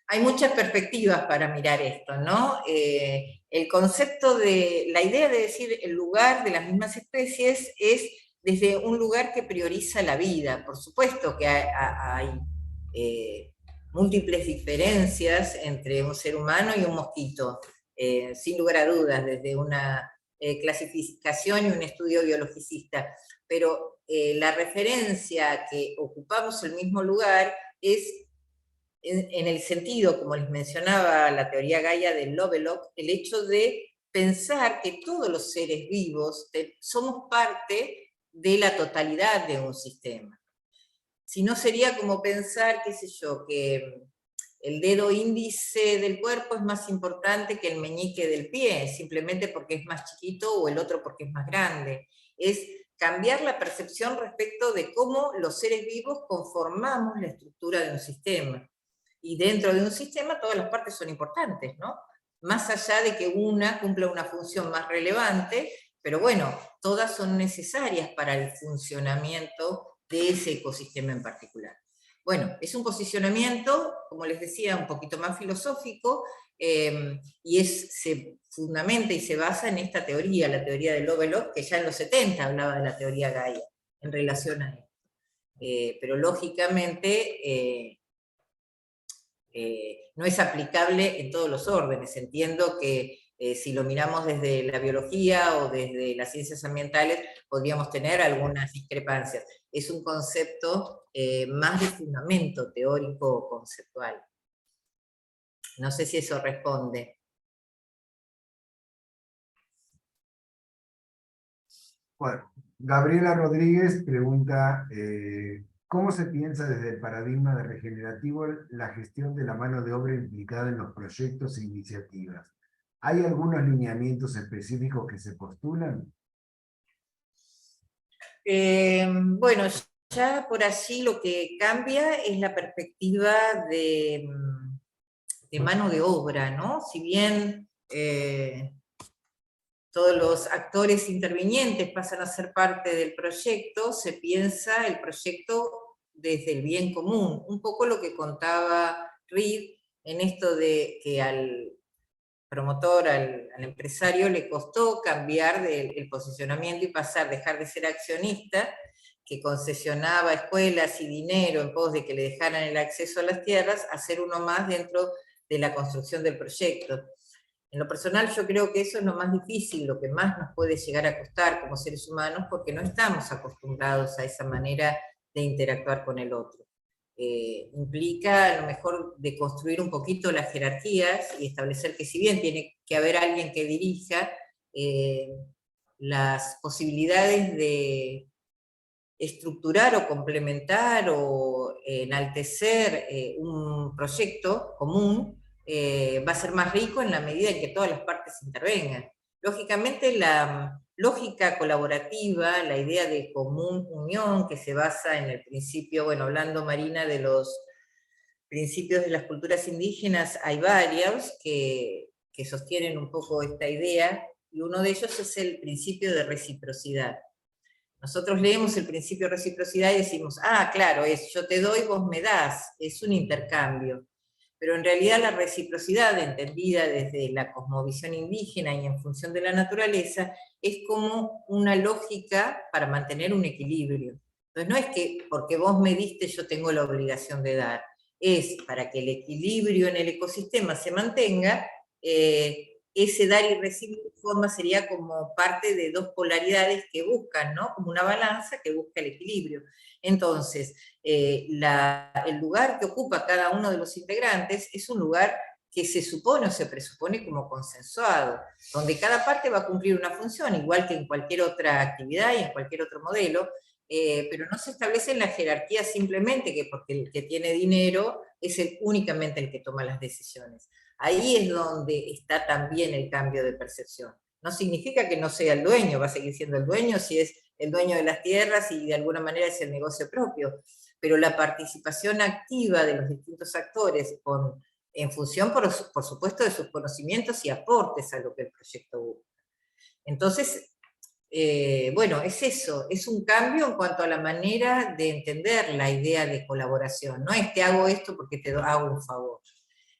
[SPEAKER 2] hay muchas perspectivas para mirar esto, ¿no? El concepto de, la idea de decir el lugar de las mismas especies es desde un lugar que prioriza la vida. Por supuesto que hay múltiples diferencias entre un ser humano y un mosquito, sin lugar a dudas, desde una clasificación y un estudio biologicista, pero la referencia que ocupamos el mismo lugar es en el sentido, como les mencionaba la teoría Gaia de Lovelock, el hecho de pensar que todos los seres vivos somos parte de la totalidad de un sistema. Si no sería como pensar, qué sé yo, que el dedo índice del cuerpo es más importante que el meñique del pie, simplemente porque es más chiquito o el otro porque es más grande. Es cambiar la percepción respecto de cómo los seres vivos conformamos la estructura de un sistema. Y dentro de un sistema todas las partes son importantes, ¿no? Más allá de que una cumpla una función más relevante, pero bueno, todas son necesarias para el funcionamiento de ese ecosistema en particular. Bueno, es un posicionamiento, como les decía, un poquito más filosófico, y se fundamenta y se basa en esta teoría, la teoría de Lovelock, que ya en los 70 hablaba de la teoría Gaia, en relación a esto. Pero lógicamente no es aplicable en todos los órdenes. Entiendo que si lo miramos desde la biología o desde las ciencias ambientales, podríamos tener algunas discrepancias. Es un concepto más de fundamento teórico o conceptual. No sé si eso responde.
[SPEAKER 4] Bueno, Gabriela Rodríguez pregunta, ¿cómo se piensa desde el paradigma de regenerativo la gestión de la mano de obra implicada en los proyectos e iniciativas? ¿Hay algunos lineamientos específicos que se postulan?
[SPEAKER 2] Bueno, ya por allí lo que cambia es la perspectiva de mano de obra, ¿no? Si bien todos los actores intervinientes pasan a ser parte del proyecto, se piensa el proyecto desde el bien común. Un poco lo que contaba Reed en esto de que al promotor, al empresario, le costó cambiar el posicionamiento y dejar de ser accionista, que concesionaba escuelas y dinero en pos de que le dejaran el acceso a las tierras, a ser uno más dentro de la construcción del proyecto. En lo personal yo creo que eso es lo más difícil, lo que más nos puede llegar a costar como seres humanos, porque no estamos acostumbrados a esa manera de interactuar con el otro. Implica a lo mejor de construir un poquito las jerarquías y establecer que si bien tiene que haber alguien que dirija, las posibilidades de estructurar o complementar o enaltecer un proyecto común va a ser más rico en la medida en que todas las partes intervengan. Lógicamente la lógica colaborativa, la idea de común unión que se basa en el principio, bueno, hablando Marina de los principios de las culturas indígenas, hay varios que sostienen un poco esta idea, y uno de ellos es el principio de reciprocidad. Nosotros leemos el principio de reciprocidad y decimos, ah, claro, es yo te doy, vos me das, es un intercambio. Pero en realidad la reciprocidad, entendida desde la cosmovisión indígena y en función de la naturaleza, es como una lógica para mantener un equilibrio. Entonces no es que porque vos me diste yo tengo la obligación de dar, es para que el equilibrio en el ecosistema se mantenga, ese dar y recibir de forma sería como parte de dos polaridades que buscan, ¿no? Como una balanza que busca el equilibrio. Entonces, el lugar que ocupa cada uno de los integrantes es un lugar que se supone o se presupone como consensuado, donde cada parte va a cumplir una función, igual que en cualquier otra actividad y en cualquier otro modelo, pero no se establece en la jerarquía simplemente que porque el que tiene dinero es únicamente el que toma las decisiones. Ahí es donde está también el cambio de percepción. No significa que no sea el dueño, va a seguir siendo el dueño si es el dueño de las tierras y de alguna manera es el negocio propio, pero la participación activa de los distintos actores en función, por supuesto, de sus conocimientos y aportes a lo que el proyecto busca. Entonces, bueno, es eso, es un cambio en cuanto a la manera de entender la idea de colaboración. No es te hago esto porque te hago un favor.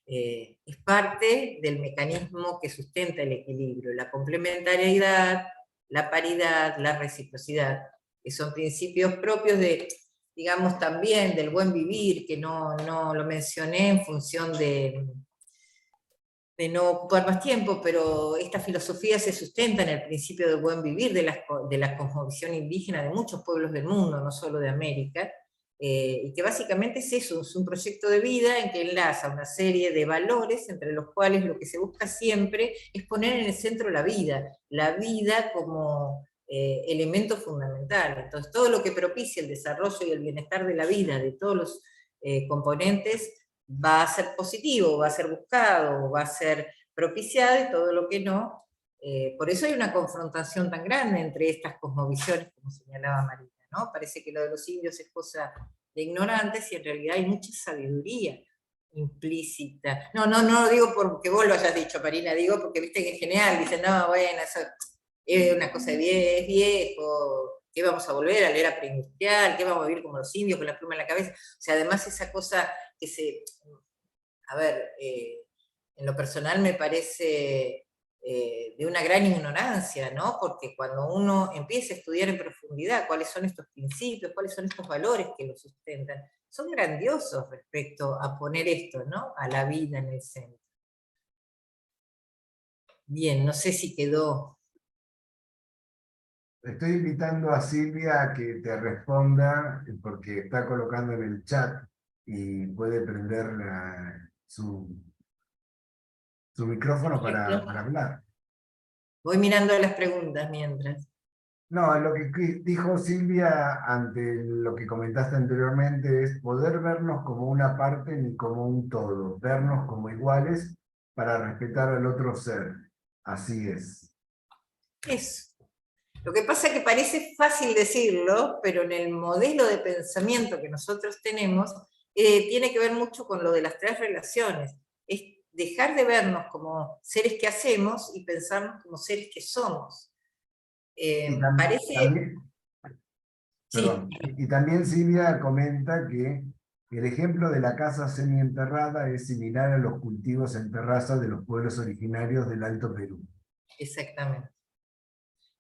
[SPEAKER 2] Es parte del mecanismo que sustenta el equilibrio, la complementariedad, la paridad, la reciprocidad, que son principios propios de, digamos, también del buen vivir, que no lo mencioné en función de no ocupar más tiempo, pero esta filosofía se sustenta en el principio del buen vivir de la cosmovisión indígena de muchos pueblos del mundo, no solo de América, y que básicamente es eso, es un proyecto de vida en que enlaza una serie de valores entre los cuales lo que se busca siempre es poner en el centro la vida como elemento fundamental. Entonces todo lo que propicia el desarrollo y el bienestar de la vida de todos los componentes va a ser positivo, va a ser buscado, va a ser propiciado, y todo lo que no. Por eso hay una confrontación tan grande entre estas cosmovisiones, como señalaba Marina, ¿no? Parece que lo de los indios es cosa de ignorantes y en realidad hay mucha sabiduría implícita. No lo digo porque vos lo hayas dicho, Marina, digo porque viste que en general dicen, no, bueno, eso es una cosa de viejo, ¿qué vamos a volver a la era preindustrial? ¿Qué vamos a vivir como los indios con la pluma en la cabeza? O sea, además esa cosa que a ver, en lo personal me parece de una gran ignorancia, ¿no? Porque cuando uno empieza a estudiar en profundidad cuáles son estos principios, cuáles son estos valores que los sustentan, son grandiosos respecto a poner esto, ¿no? A la vida en el centro. Bien, no sé si quedó.
[SPEAKER 4] Estoy invitando a Silvia a que te responda, porque está colocando en el chat y puede prender su micrófono para hablar.
[SPEAKER 2] Voy mirando las preguntas mientras.
[SPEAKER 4] No, lo que dijo Silvia ante lo que comentaste anteriormente es poder vernos como una parte ni como un todo, vernos como iguales para respetar al otro ser. Así es.
[SPEAKER 2] Eso. Lo que pasa es que parece fácil decirlo, pero en el modelo de pensamiento que nosotros tenemos, tiene que ver mucho con lo de las 3 relaciones. Es dejar de vernos como seres que hacemos y pensarnos como seres que somos.
[SPEAKER 4] Y
[SPEAKER 2] Parece...
[SPEAKER 4] también,
[SPEAKER 2] Sí,
[SPEAKER 4] perdón, y también Silvia comenta que el ejemplo de la casa semienterrada es similar a los cultivos en terraza de los pueblos originarios del Alto Perú.
[SPEAKER 2] exactamente.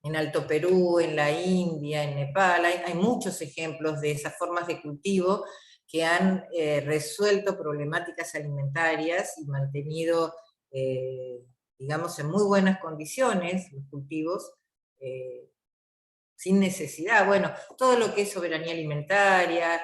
[SPEAKER 2] En Alto Perú, en la India, en Nepal, hay muchos ejemplos de esas formas de cultivo que han resuelto problemáticas alimentarias y mantenido, digamos, en muy buenas condiciones los cultivos, sin necesidad. Bueno, todo lo que es soberanía alimentaria,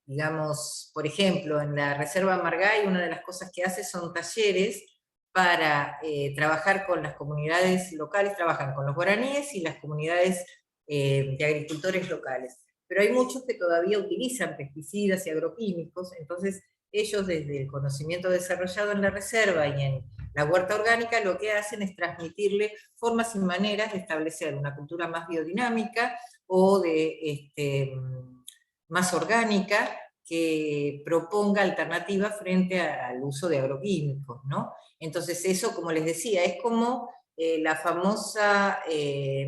[SPEAKER 2] digamos, por ejemplo, en la Reserva Margay, una de las cosas que hace son talleres para trabajar con las comunidades locales, trabajan con los guaraníes y las comunidades de agricultores locales. Pero hay muchos que todavía utilizan pesticidas y agroquímicos, entonces ellos desde el conocimiento desarrollado en la reserva y en la huerta orgánica lo que hacen es transmitirle formas y maneras de establecer una cultura más biodinámica o más orgánica que proponga alternativas frente al uso de agroquímicos, ¿no? Entonces eso, como les decía, es como la famosa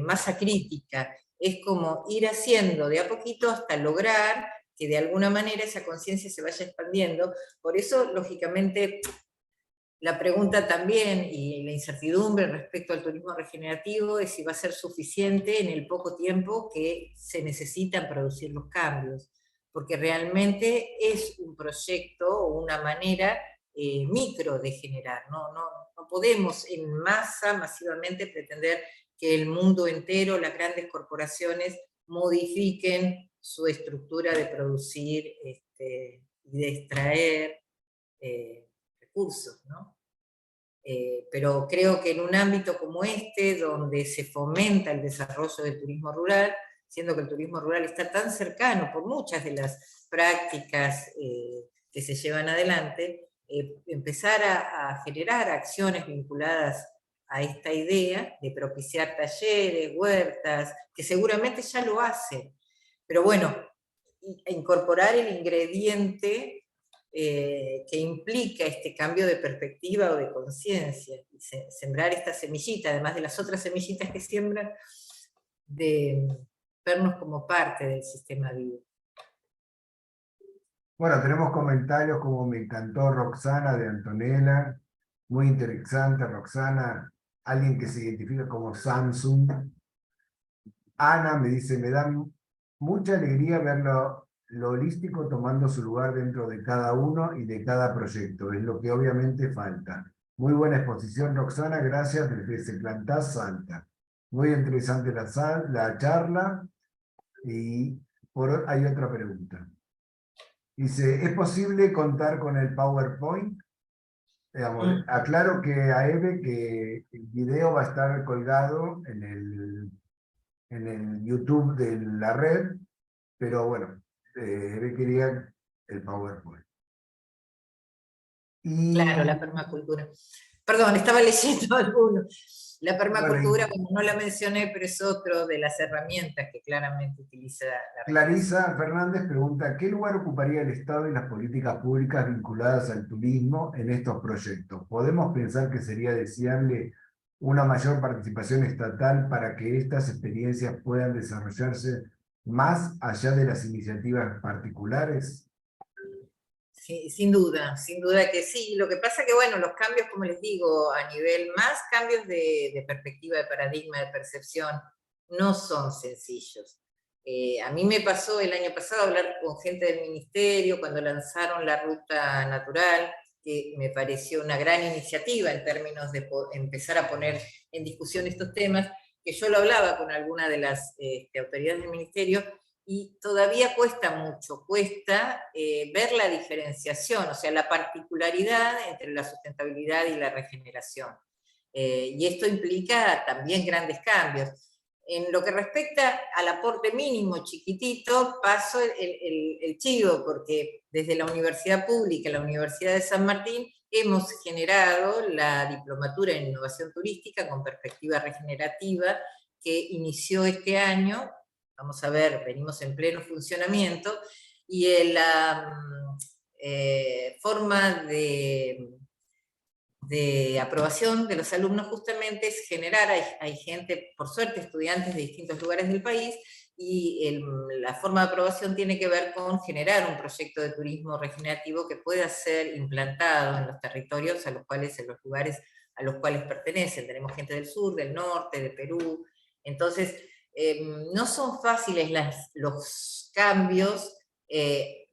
[SPEAKER 2] masa crítica, es como ir haciendo de a poquito hasta lograr que de alguna manera esa conciencia se vaya expandiendo. Por eso, lógicamente, la pregunta también y la incertidumbre respecto al turismo regenerativo es si va a ser suficiente en el poco tiempo que se necesitan producir los cambios, porque realmente es un proyecto o una manera micro de generar, no podemos en masa, masivamente, pretender que el mundo entero, las grandes corporaciones, modifiquen su estructura de producir y de extraer recursos, ¿no? Pero creo que en un ámbito como este, donde se fomenta el desarrollo del turismo rural, siendo que el turismo rural está tan cercano por muchas de las prácticas que se llevan adelante, empezar a generar acciones vinculadas a esta idea de propiciar talleres, huertas, que seguramente ya lo hacen, pero bueno, incorporar el ingrediente que implica este cambio de perspectiva o de conciencia, y sembrar esta semillita, además de las otras semillitas que siembran, de vernos como parte del sistema vivo.
[SPEAKER 4] Bueno, tenemos comentarios como me encantó Roxana de Antonella, muy interesante Roxana, alguien que se identifica como Samsung. Ana me dice, me da mucha alegría ver lo holístico tomando su lugar dentro de cada uno y de cada proyecto, es lo que obviamente falta. Muy buena exposición, Roxana, gracias, desde Se Plantás Salta. Muy interesante la charla, y hay otra pregunta. Dice, ¿es posible contar con el PowerPoint? Digamos, aclaro que a Eve que el video va a estar colgado en el YouTube de la red, pero bueno, Eve quería el PowerPoint.
[SPEAKER 2] Claro, la permacultura. Perdón, estaba leyendo alguno. La permacultura, como no la mencioné, pero es otro de las herramientas que claramente utiliza la
[SPEAKER 4] Clarisa Fernández pregunta, ¿qué lugar ocuparía el Estado y las políticas públicas vinculadas al turismo en estos proyectos? ¿Podemos pensar que sería deseable una mayor participación estatal para que estas experiencias puedan desarrollarse más allá de las iniciativas particulares?
[SPEAKER 2] Sí, sin duda que sí. Lo que pasa que, bueno, los cambios, como les digo, a nivel más cambios de perspectiva, de paradigma, de percepción, no son sencillos. A mí me pasó el año pasado hablar con gente del ministerio cuando lanzaron la ruta natural, que me pareció una gran iniciativa en términos de empezar a poner en discusión estos temas, que yo lo hablaba con alguna de las autoridades del ministerio, y todavía cuesta mucho, ver la diferenciación, o sea, la particularidad entre la sustentabilidad y la regeneración. Y esto implica también grandes cambios. En lo que respecta al aporte mínimo chiquitito, paso el chivo, porque desde la Universidad Pública, la Universidad de San Martín, hemos generado la Diplomatura en Innovación Turística con Perspectiva Regenerativa, que inició este año. Vamos a ver, venimos en pleno funcionamiento, y la forma de aprobación de los alumnos justamente es generar, hay gente, por suerte, estudiantes de distintos lugares del país, y la forma de aprobación tiene que ver con generar un proyecto de turismo regenerativo que pueda ser implantado en los territorios en los lugares a los cuales pertenecen. Tenemos gente del sur, del norte, de Perú. Entonces, no son fáciles los cambios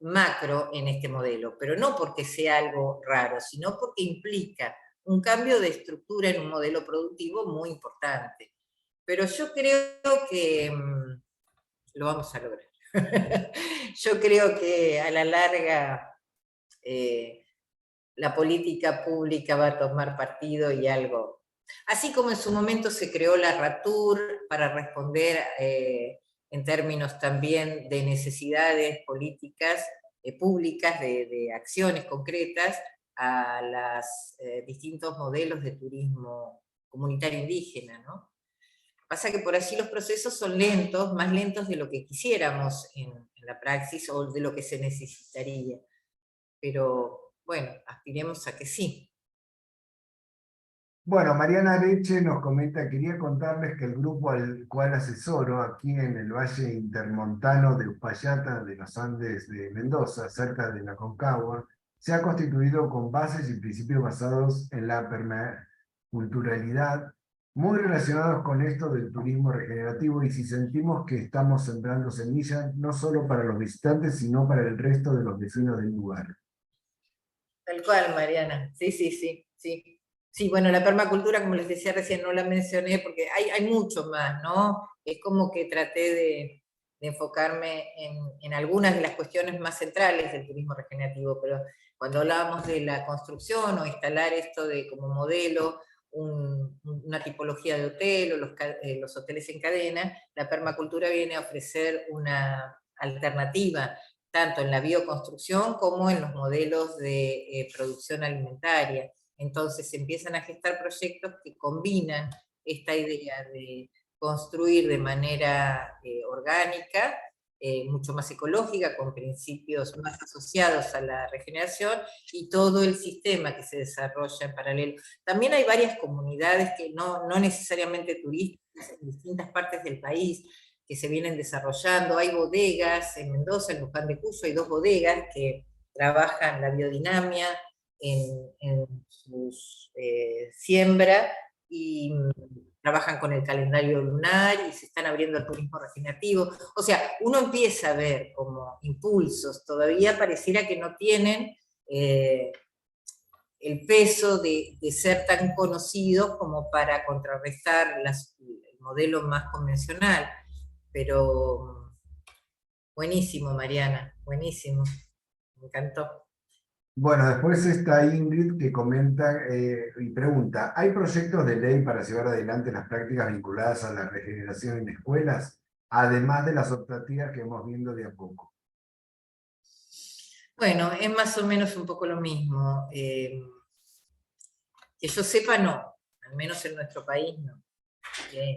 [SPEAKER 2] macro en este modelo, pero no porque sea algo raro, sino porque implica un cambio de estructura en un modelo productivo muy importante. Pero yo creo que lo vamos a lograr. Yo creo que a la larga la política pública va a tomar partido y algo. Así como en su momento se creó la RATUR para responder en términos también de necesidades políticas públicas, de acciones concretas a los distintos modelos de turismo comunitario indígena, ¿no? Pasa que por allí los procesos son lentos, más lentos de lo que quisiéramos en la praxis o de lo que se necesitaría. Pero bueno, aspiremos a que sí.
[SPEAKER 4] Bueno, Mariana Areche nos comenta, quería contarles que el grupo al cual asesoro aquí en el Valle Intermontano de Uspallata, de los Andes de Mendoza, cerca de la Concagua, se ha constituido con bases y principios basados en la permaculturalidad, muy relacionados con esto del turismo regenerativo, y si sentimos que estamos sembrando semillas, no solo para los visitantes, sino para el resto de los vecinos del lugar.
[SPEAKER 2] Tal cual, Mariana. Sí, sí, sí, sí. Sí, bueno, la permacultura, como les decía recién, no la mencioné porque hay mucho más, ¿no? Es como que traté de enfocarme en algunas de las cuestiones más centrales del turismo regenerativo, pero cuando hablábamos de la construcción o instalar esto de como modelo, una tipología de hotel o los hoteles en cadena, la permacultura viene a ofrecer una alternativa tanto en la bioconstrucción como en los modelos de producción alimentaria. Entonces se empiezan a gestar proyectos que combinan esta idea de construir de manera orgánica, mucho más ecológica, con principios más asociados a la regeneración, y todo el sistema que se desarrolla en paralelo. También hay varias comunidades que no necesariamente turísticas en distintas partes del país, que se vienen desarrollando. Hay bodegas en Mendoza, en Luján de Cuyo, hay 2 bodegas que trabajan la biodinamia en su siembra, y trabajan con el calendario lunar, y se están abriendo al turismo regenerativo. O sea, uno empieza a ver como impulsos, todavía pareciera que no tienen el peso de ser tan conocidos como para contrarrestar el modelo más convencional. Pero buenísimo, Mariana, buenísimo, me encantó.
[SPEAKER 4] Bueno, después está Ingrid que comenta y pregunta, ¿hay proyectos de ley para llevar adelante las prácticas vinculadas a la regeneración en escuelas, además de las optativas que hemos viendo de a poco?
[SPEAKER 2] Bueno, es más o menos un poco lo mismo. Que yo sepa, no, al menos en nuestro país no.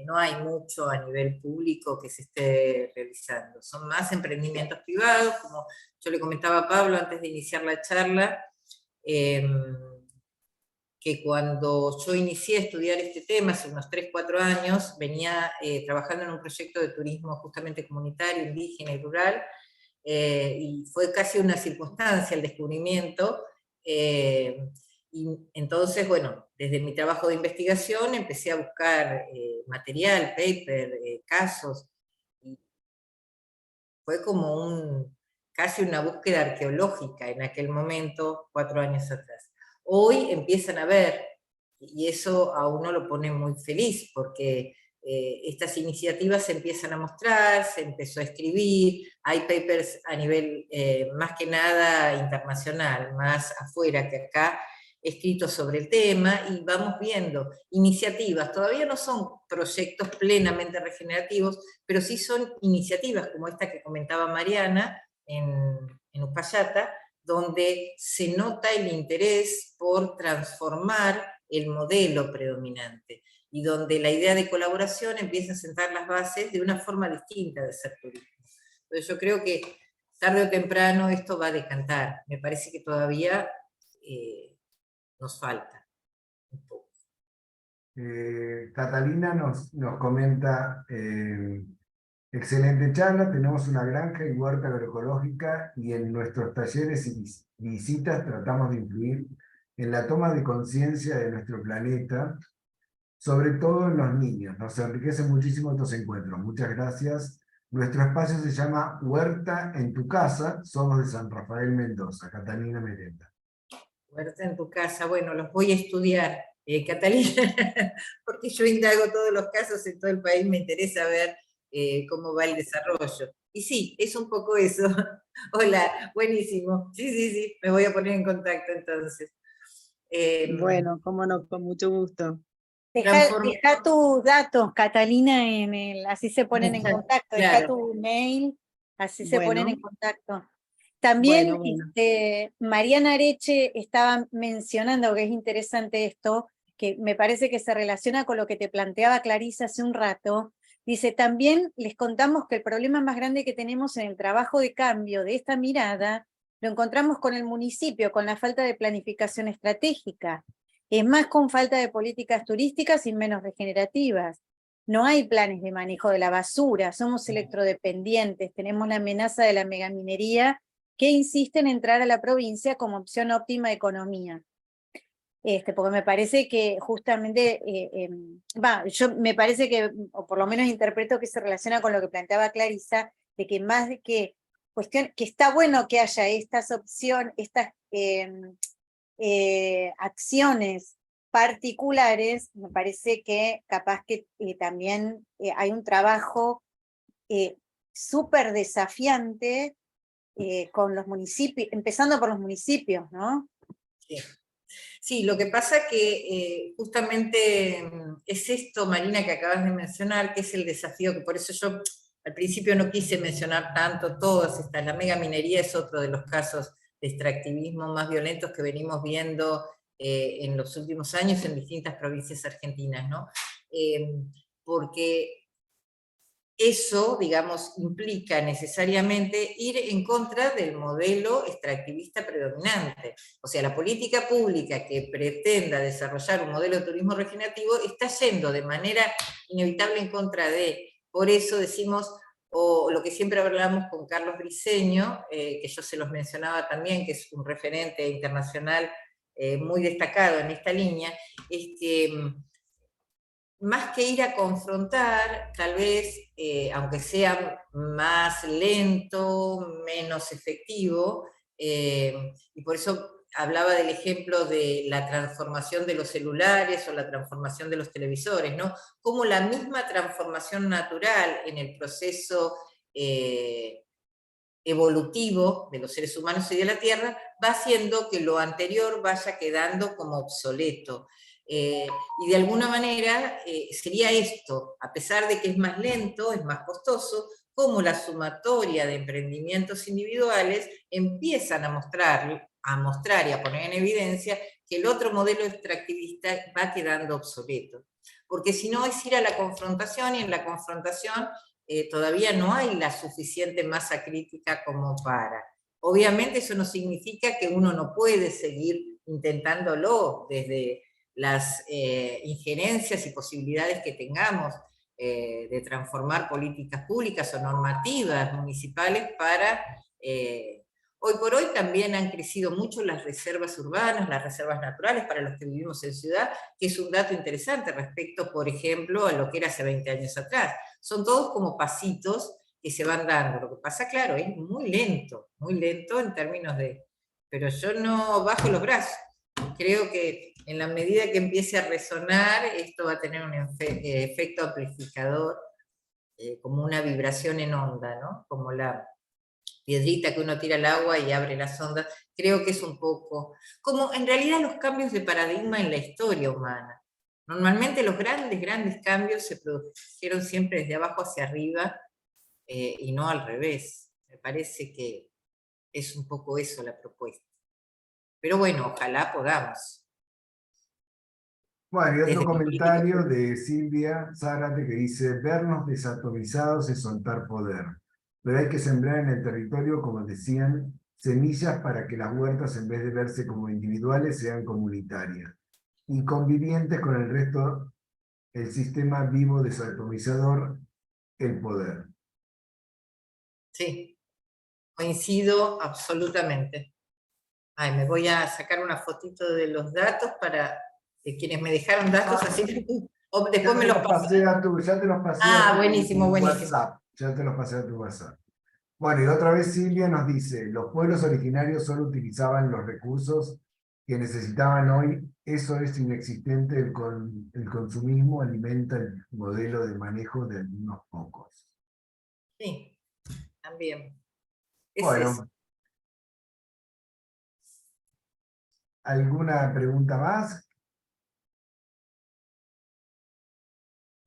[SPEAKER 2] No hay mucho a nivel público que se esté realizando. Son más emprendimientos privados, como yo le comentaba a Pablo antes de iniciar la charla, que cuando yo inicié a estudiar este tema, hace unos 3, 4 años, venía trabajando en un proyecto de turismo justamente comunitario, indígena y rural, y fue casi una circunstancia el descubrimiento, y entonces, bueno, desde mi trabajo de investigación empecé a buscar material, paper, casos, y fue como casi una búsqueda arqueológica en aquel momento, 4 años atrás. Hoy empiezan a ver, y eso a uno lo pone muy feliz, porque estas iniciativas se empiezan a mostrar, se empezó a escribir, hay papers a nivel más que nada internacional, más afuera que acá, escritos sobre el tema, y vamos viendo iniciativas. Todavía no son proyectos plenamente regenerativos, pero sí son iniciativas como esta que comentaba Mariana en Uspallata, donde se nota el interés por transformar el modelo predominante, y donde la idea de colaboración empieza a sentar las bases de una forma distinta de ser turismo. Entonces yo creo que tarde o temprano esto va a decantar. Me parece que todavía nos falta un poco.
[SPEAKER 4] Catalina nos comenta, excelente charla, tenemos una granja y huerta agroecológica y en nuestros talleres y visitas tratamos de influir en la toma de conciencia de nuestro planeta, sobre todo en los niños. Nos enriquecen muchísimo estos encuentros. Muchas gracias. Nuestro espacio se llama Huerta en tu casa. Somos de San Rafael, Mendoza. Catalina Merenda.
[SPEAKER 2] Huerta en tu casa, bueno, los voy a estudiar, Catalina, porque yo indago todos los casos en todo el país, me interesa ver cómo va el desarrollo. Y sí, es un poco eso. Hola, buenísimo. Sí, me voy a poner en contacto entonces.
[SPEAKER 5] Bueno, cómo no, con mucho gusto.
[SPEAKER 1] Deja tus datos, Catalina, así se ponen en contacto.
[SPEAKER 2] Claro.
[SPEAKER 1] Deja tu mail, así se ponen en contacto. También
[SPEAKER 5] Bueno.
[SPEAKER 1] Mariana Areche estaba mencionando, que es interesante esto, que me parece que se relaciona con lo que te planteaba Clarisa hace un rato. Dice, también les contamos que el problema más grande que tenemos en el trabajo de cambio de esta mirada lo encontramos con el municipio, con la falta de planificación estratégica. Es más con falta de políticas turísticas y menos regenerativas. No hay planes de manejo de la basura, somos electrodependientes, tenemos la amenaza de la megaminería que insiste en entrar a la provincia como opción óptima de economía. Porque me parece que justamente, me parece que, o por lo menos interpreto que se relaciona con lo que planteaba Clarisa, de que más de que cuestión, que está bueno que haya estas opciones, estas acciones particulares, me parece que capaz que también hay un trabajo súper desafiante con los municipios, empezando por los municipios, ¿no?
[SPEAKER 2] Sí, lo que pasa que justamente es esto, Marina, que acabas de mencionar, que es el desafío, que por eso yo al principio no quise mencionar tanto todas estas. La megaminería es otro de los casos de extractivismo más violentos que venimos viendo en los últimos años en distintas provincias argentinas, ¿no? Porque eso, digamos, implica necesariamente ir en contra del modelo extractivista predominante. O sea, la política pública que pretenda desarrollar un modelo de turismo regenerativo está yendo de manera inevitable en contra de. Por eso decimos, o lo que siempre hablamos con Carlos Briceño, que yo se los mencionaba también, que es un referente internacional muy destacado en esta línea, es que más que ir a confrontar, tal vez, aunque sea más lento, menos efectivo, y por eso hablaba del ejemplo de la transformación de los celulares o la transformación de los televisores, ¿no? Como la misma transformación natural en el proceso evolutivo de los seres humanos y de la Tierra va haciendo que lo anterior vaya quedando como obsoleto. Y de alguna manera sería esto, a pesar de que es más lento, es más costoso, como la sumatoria de emprendimientos individuales empiezan a mostrar y a poner en evidencia que el otro modelo extractivista va quedando obsoleto. Porque si no es ir a la confrontación, y en la confrontación todavía no hay la suficiente masa crítica como para. Obviamente eso no significa que uno no puede seguir intentándolo desde las injerencias y posibilidades que tengamos de transformar políticas públicas o normativas municipales para... hoy por hoy también han crecido mucho las reservas urbanas, las reservas naturales para los que vivimos en ciudad, que es un dato interesante respecto, por ejemplo, a lo que era hace 20 años atrás. Son todos como pasitos que se van dando. Lo que pasa, claro, es muy lento en términos de... Pero yo no bajo los brazos. Creo que en la medida que empiece a resonar, esto va a tener un efecto amplificador, como una vibración en onda, ¿no? Como la piedrita que uno tira al agua y abre las ondas. Creo que es un poco, como en realidad los cambios de paradigma en la historia humana. Normalmente los grandes cambios se produjeron siempre desde abajo hacia arriba y no al revés. Me parece que Es un poco eso la propuesta. Pero bueno, ojalá podamos.
[SPEAKER 4] Bueno, y otro
[SPEAKER 2] Desde
[SPEAKER 4] comentario de Silvia Zárate que dice, vernos desatomizados es soltar poder, pero hay que sembrar en el territorio, como decían, semillas para que las huertas, en vez de verse como individuales, sean comunitarias y convivientes con el resto, el sistema vivo desatomizador, el poder.
[SPEAKER 2] Sí, coincido absolutamente. Ay, me voy a sacar una fotito de los datos para de quienes me dejaron datos, así o después me los pasan.
[SPEAKER 4] Ya te los pasé
[SPEAKER 2] Ah,
[SPEAKER 4] a
[SPEAKER 2] buenísimo,
[SPEAKER 4] tu
[SPEAKER 2] buenísimo.
[SPEAKER 4] WhatsApp. Ya te los pasé a tu WhatsApp. Bueno, y otra vez Silvia nos dice, los pueblos originarios solo utilizaban los recursos que necesitaban hoy. Eso es inexistente. El consumismo alimenta el modelo de manejo de algunos pocos.
[SPEAKER 2] Sí, también. Es eso.
[SPEAKER 4] Bueno, ¿alguna pregunta más?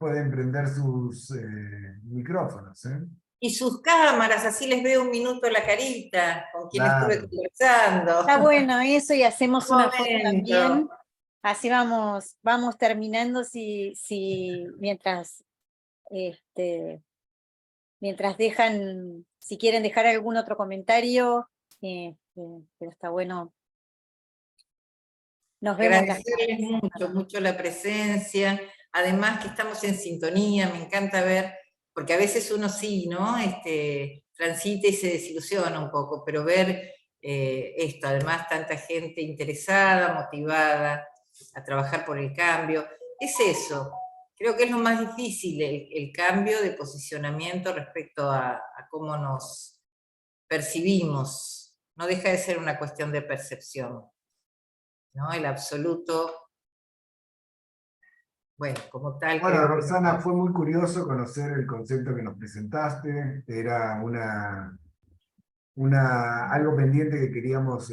[SPEAKER 4] Pueden prender sus micrófonos, ¿eh?
[SPEAKER 2] Y sus cámaras, así les veo un minuto la carita, con quien estuve
[SPEAKER 4] Claro.
[SPEAKER 2] conversando.
[SPEAKER 1] Está bueno eso y hacemos
[SPEAKER 2] Un
[SPEAKER 1] una foto
[SPEAKER 2] momento.
[SPEAKER 1] también. Así vamos terminando mientras, mientras dejan, si quieren dejar algún otro comentario, pero está bueno. Nos vemos la
[SPEAKER 2] Agradecerles mucho, mucho la presencia, además que estamos en sintonía, me encanta ver, porque a veces uno sí, ¿no? Transita y se desilusiona un poco, pero ver esto, además tanta gente interesada, motivada a trabajar por el cambio, es eso, creo que es lo más difícil, el cambio de posicionamiento respecto a cómo nos percibimos, no deja de ser una cuestión de percepción. ¿No? El absoluto, bueno, como tal
[SPEAKER 4] Bueno,
[SPEAKER 2] creo que...
[SPEAKER 4] Roxana, fue muy curioso conocer el concepto que nos presentaste. Era algo pendiente que queríamos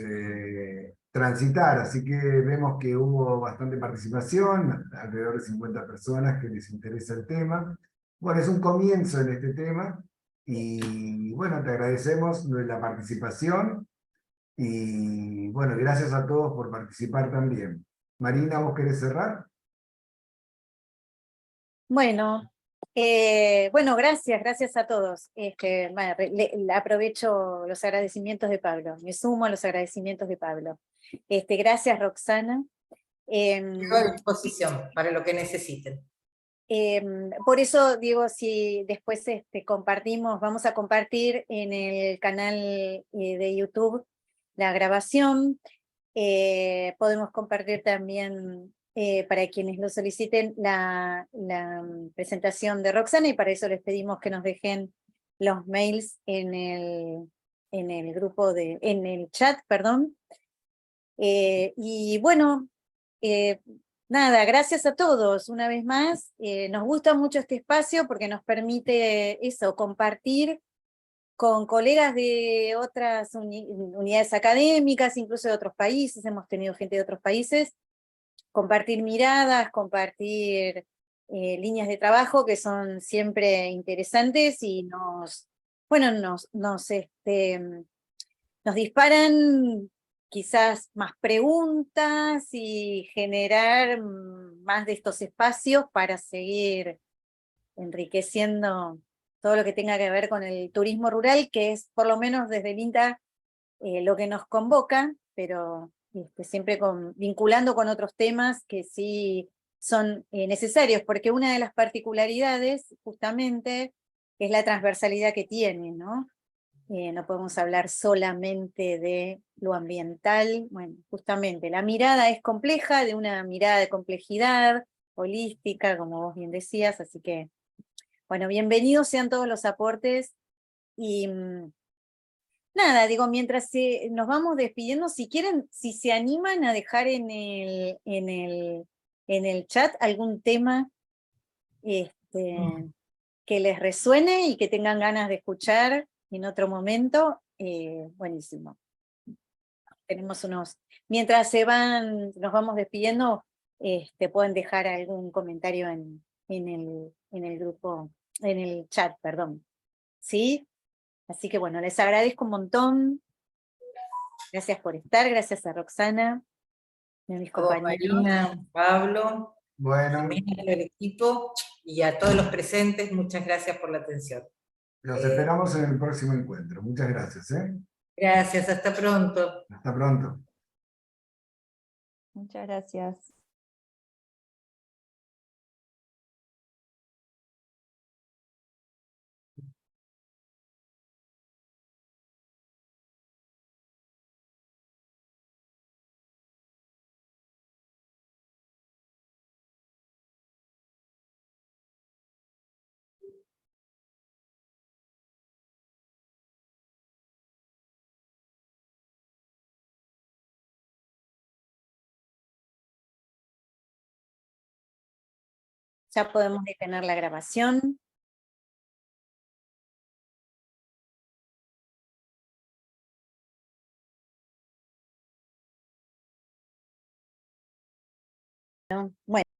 [SPEAKER 4] transitar, así que vemos que hubo bastante participación, alrededor de 50 personas que les interesa el tema. Bueno, es un comienzo en este tema y bueno, te agradecemos la participación y bueno, gracias a todos por participar también. Marina, ¿vos querés cerrar?
[SPEAKER 1] Bueno, gracias a todos. Bueno, aprovecho los agradecimientos de Pablo, me sumo a los agradecimientos de Pablo. Gracias, Roxana.
[SPEAKER 2] Quedo a disposición para lo que necesiten.
[SPEAKER 1] Por eso digo, si después compartimos, vamos a compartir en el canal de YouTube la grabación. Podemos compartir también para quienes lo soliciten la presentación de Roxana, y para eso les pedimos que nos dejen los mails en el grupo en el chat, perdón. Y bueno, nada, gracias a todos una vez más. Nos gusta mucho este espacio porque nos permite eso, compartir con colegas de otras unidades académicas, incluso de otros países, hemos tenido gente de otros países, compartir miradas, compartir líneas de trabajo que son siempre interesantes y nos disparan quizás más preguntas y generar más de estos espacios para seguir enriqueciendo todo lo que tenga que ver con el turismo rural, que es por lo menos desde el INTA lo que nos convoca, pero siempre vinculando con otros temas que sí son necesarios, porque una de las particularidades justamente es la transversalidad que tiene, ¿no? No podemos hablar solamente de lo ambiental, bueno, justamente la mirada es compleja, de una mirada de complejidad, holística, como vos bien decías, así que, bueno, bienvenidos sean todos los aportes, y nada, digo, mientras nos vamos despidiendo, si quieren, si se animan a dejar en el chat algún tema que les resuene y que tengan ganas de escuchar en otro momento, buenísimo. Tenemos mientras nos vamos despidiendo, pueden dejar algún comentario en el grupo, en el chat, perdón. ¿Sí? Así que bueno, les agradezco un montón. Gracias por estar, gracias a Roxana, y a mis
[SPEAKER 2] A vos,
[SPEAKER 1] compañeros.
[SPEAKER 2] Marina, Pablo,
[SPEAKER 4] Bueno,
[SPEAKER 2] también a todo el equipo y a todos los presentes, muchas gracias por la atención.
[SPEAKER 4] los esperamos en el próximo encuentro. Muchas gracias, ¿eh?
[SPEAKER 2] Gracias, hasta pronto.
[SPEAKER 4] Hasta pronto.
[SPEAKER 6] Muchas gracias.
[SPEAKER 1] Ya podemos detener la grabación. Bueno.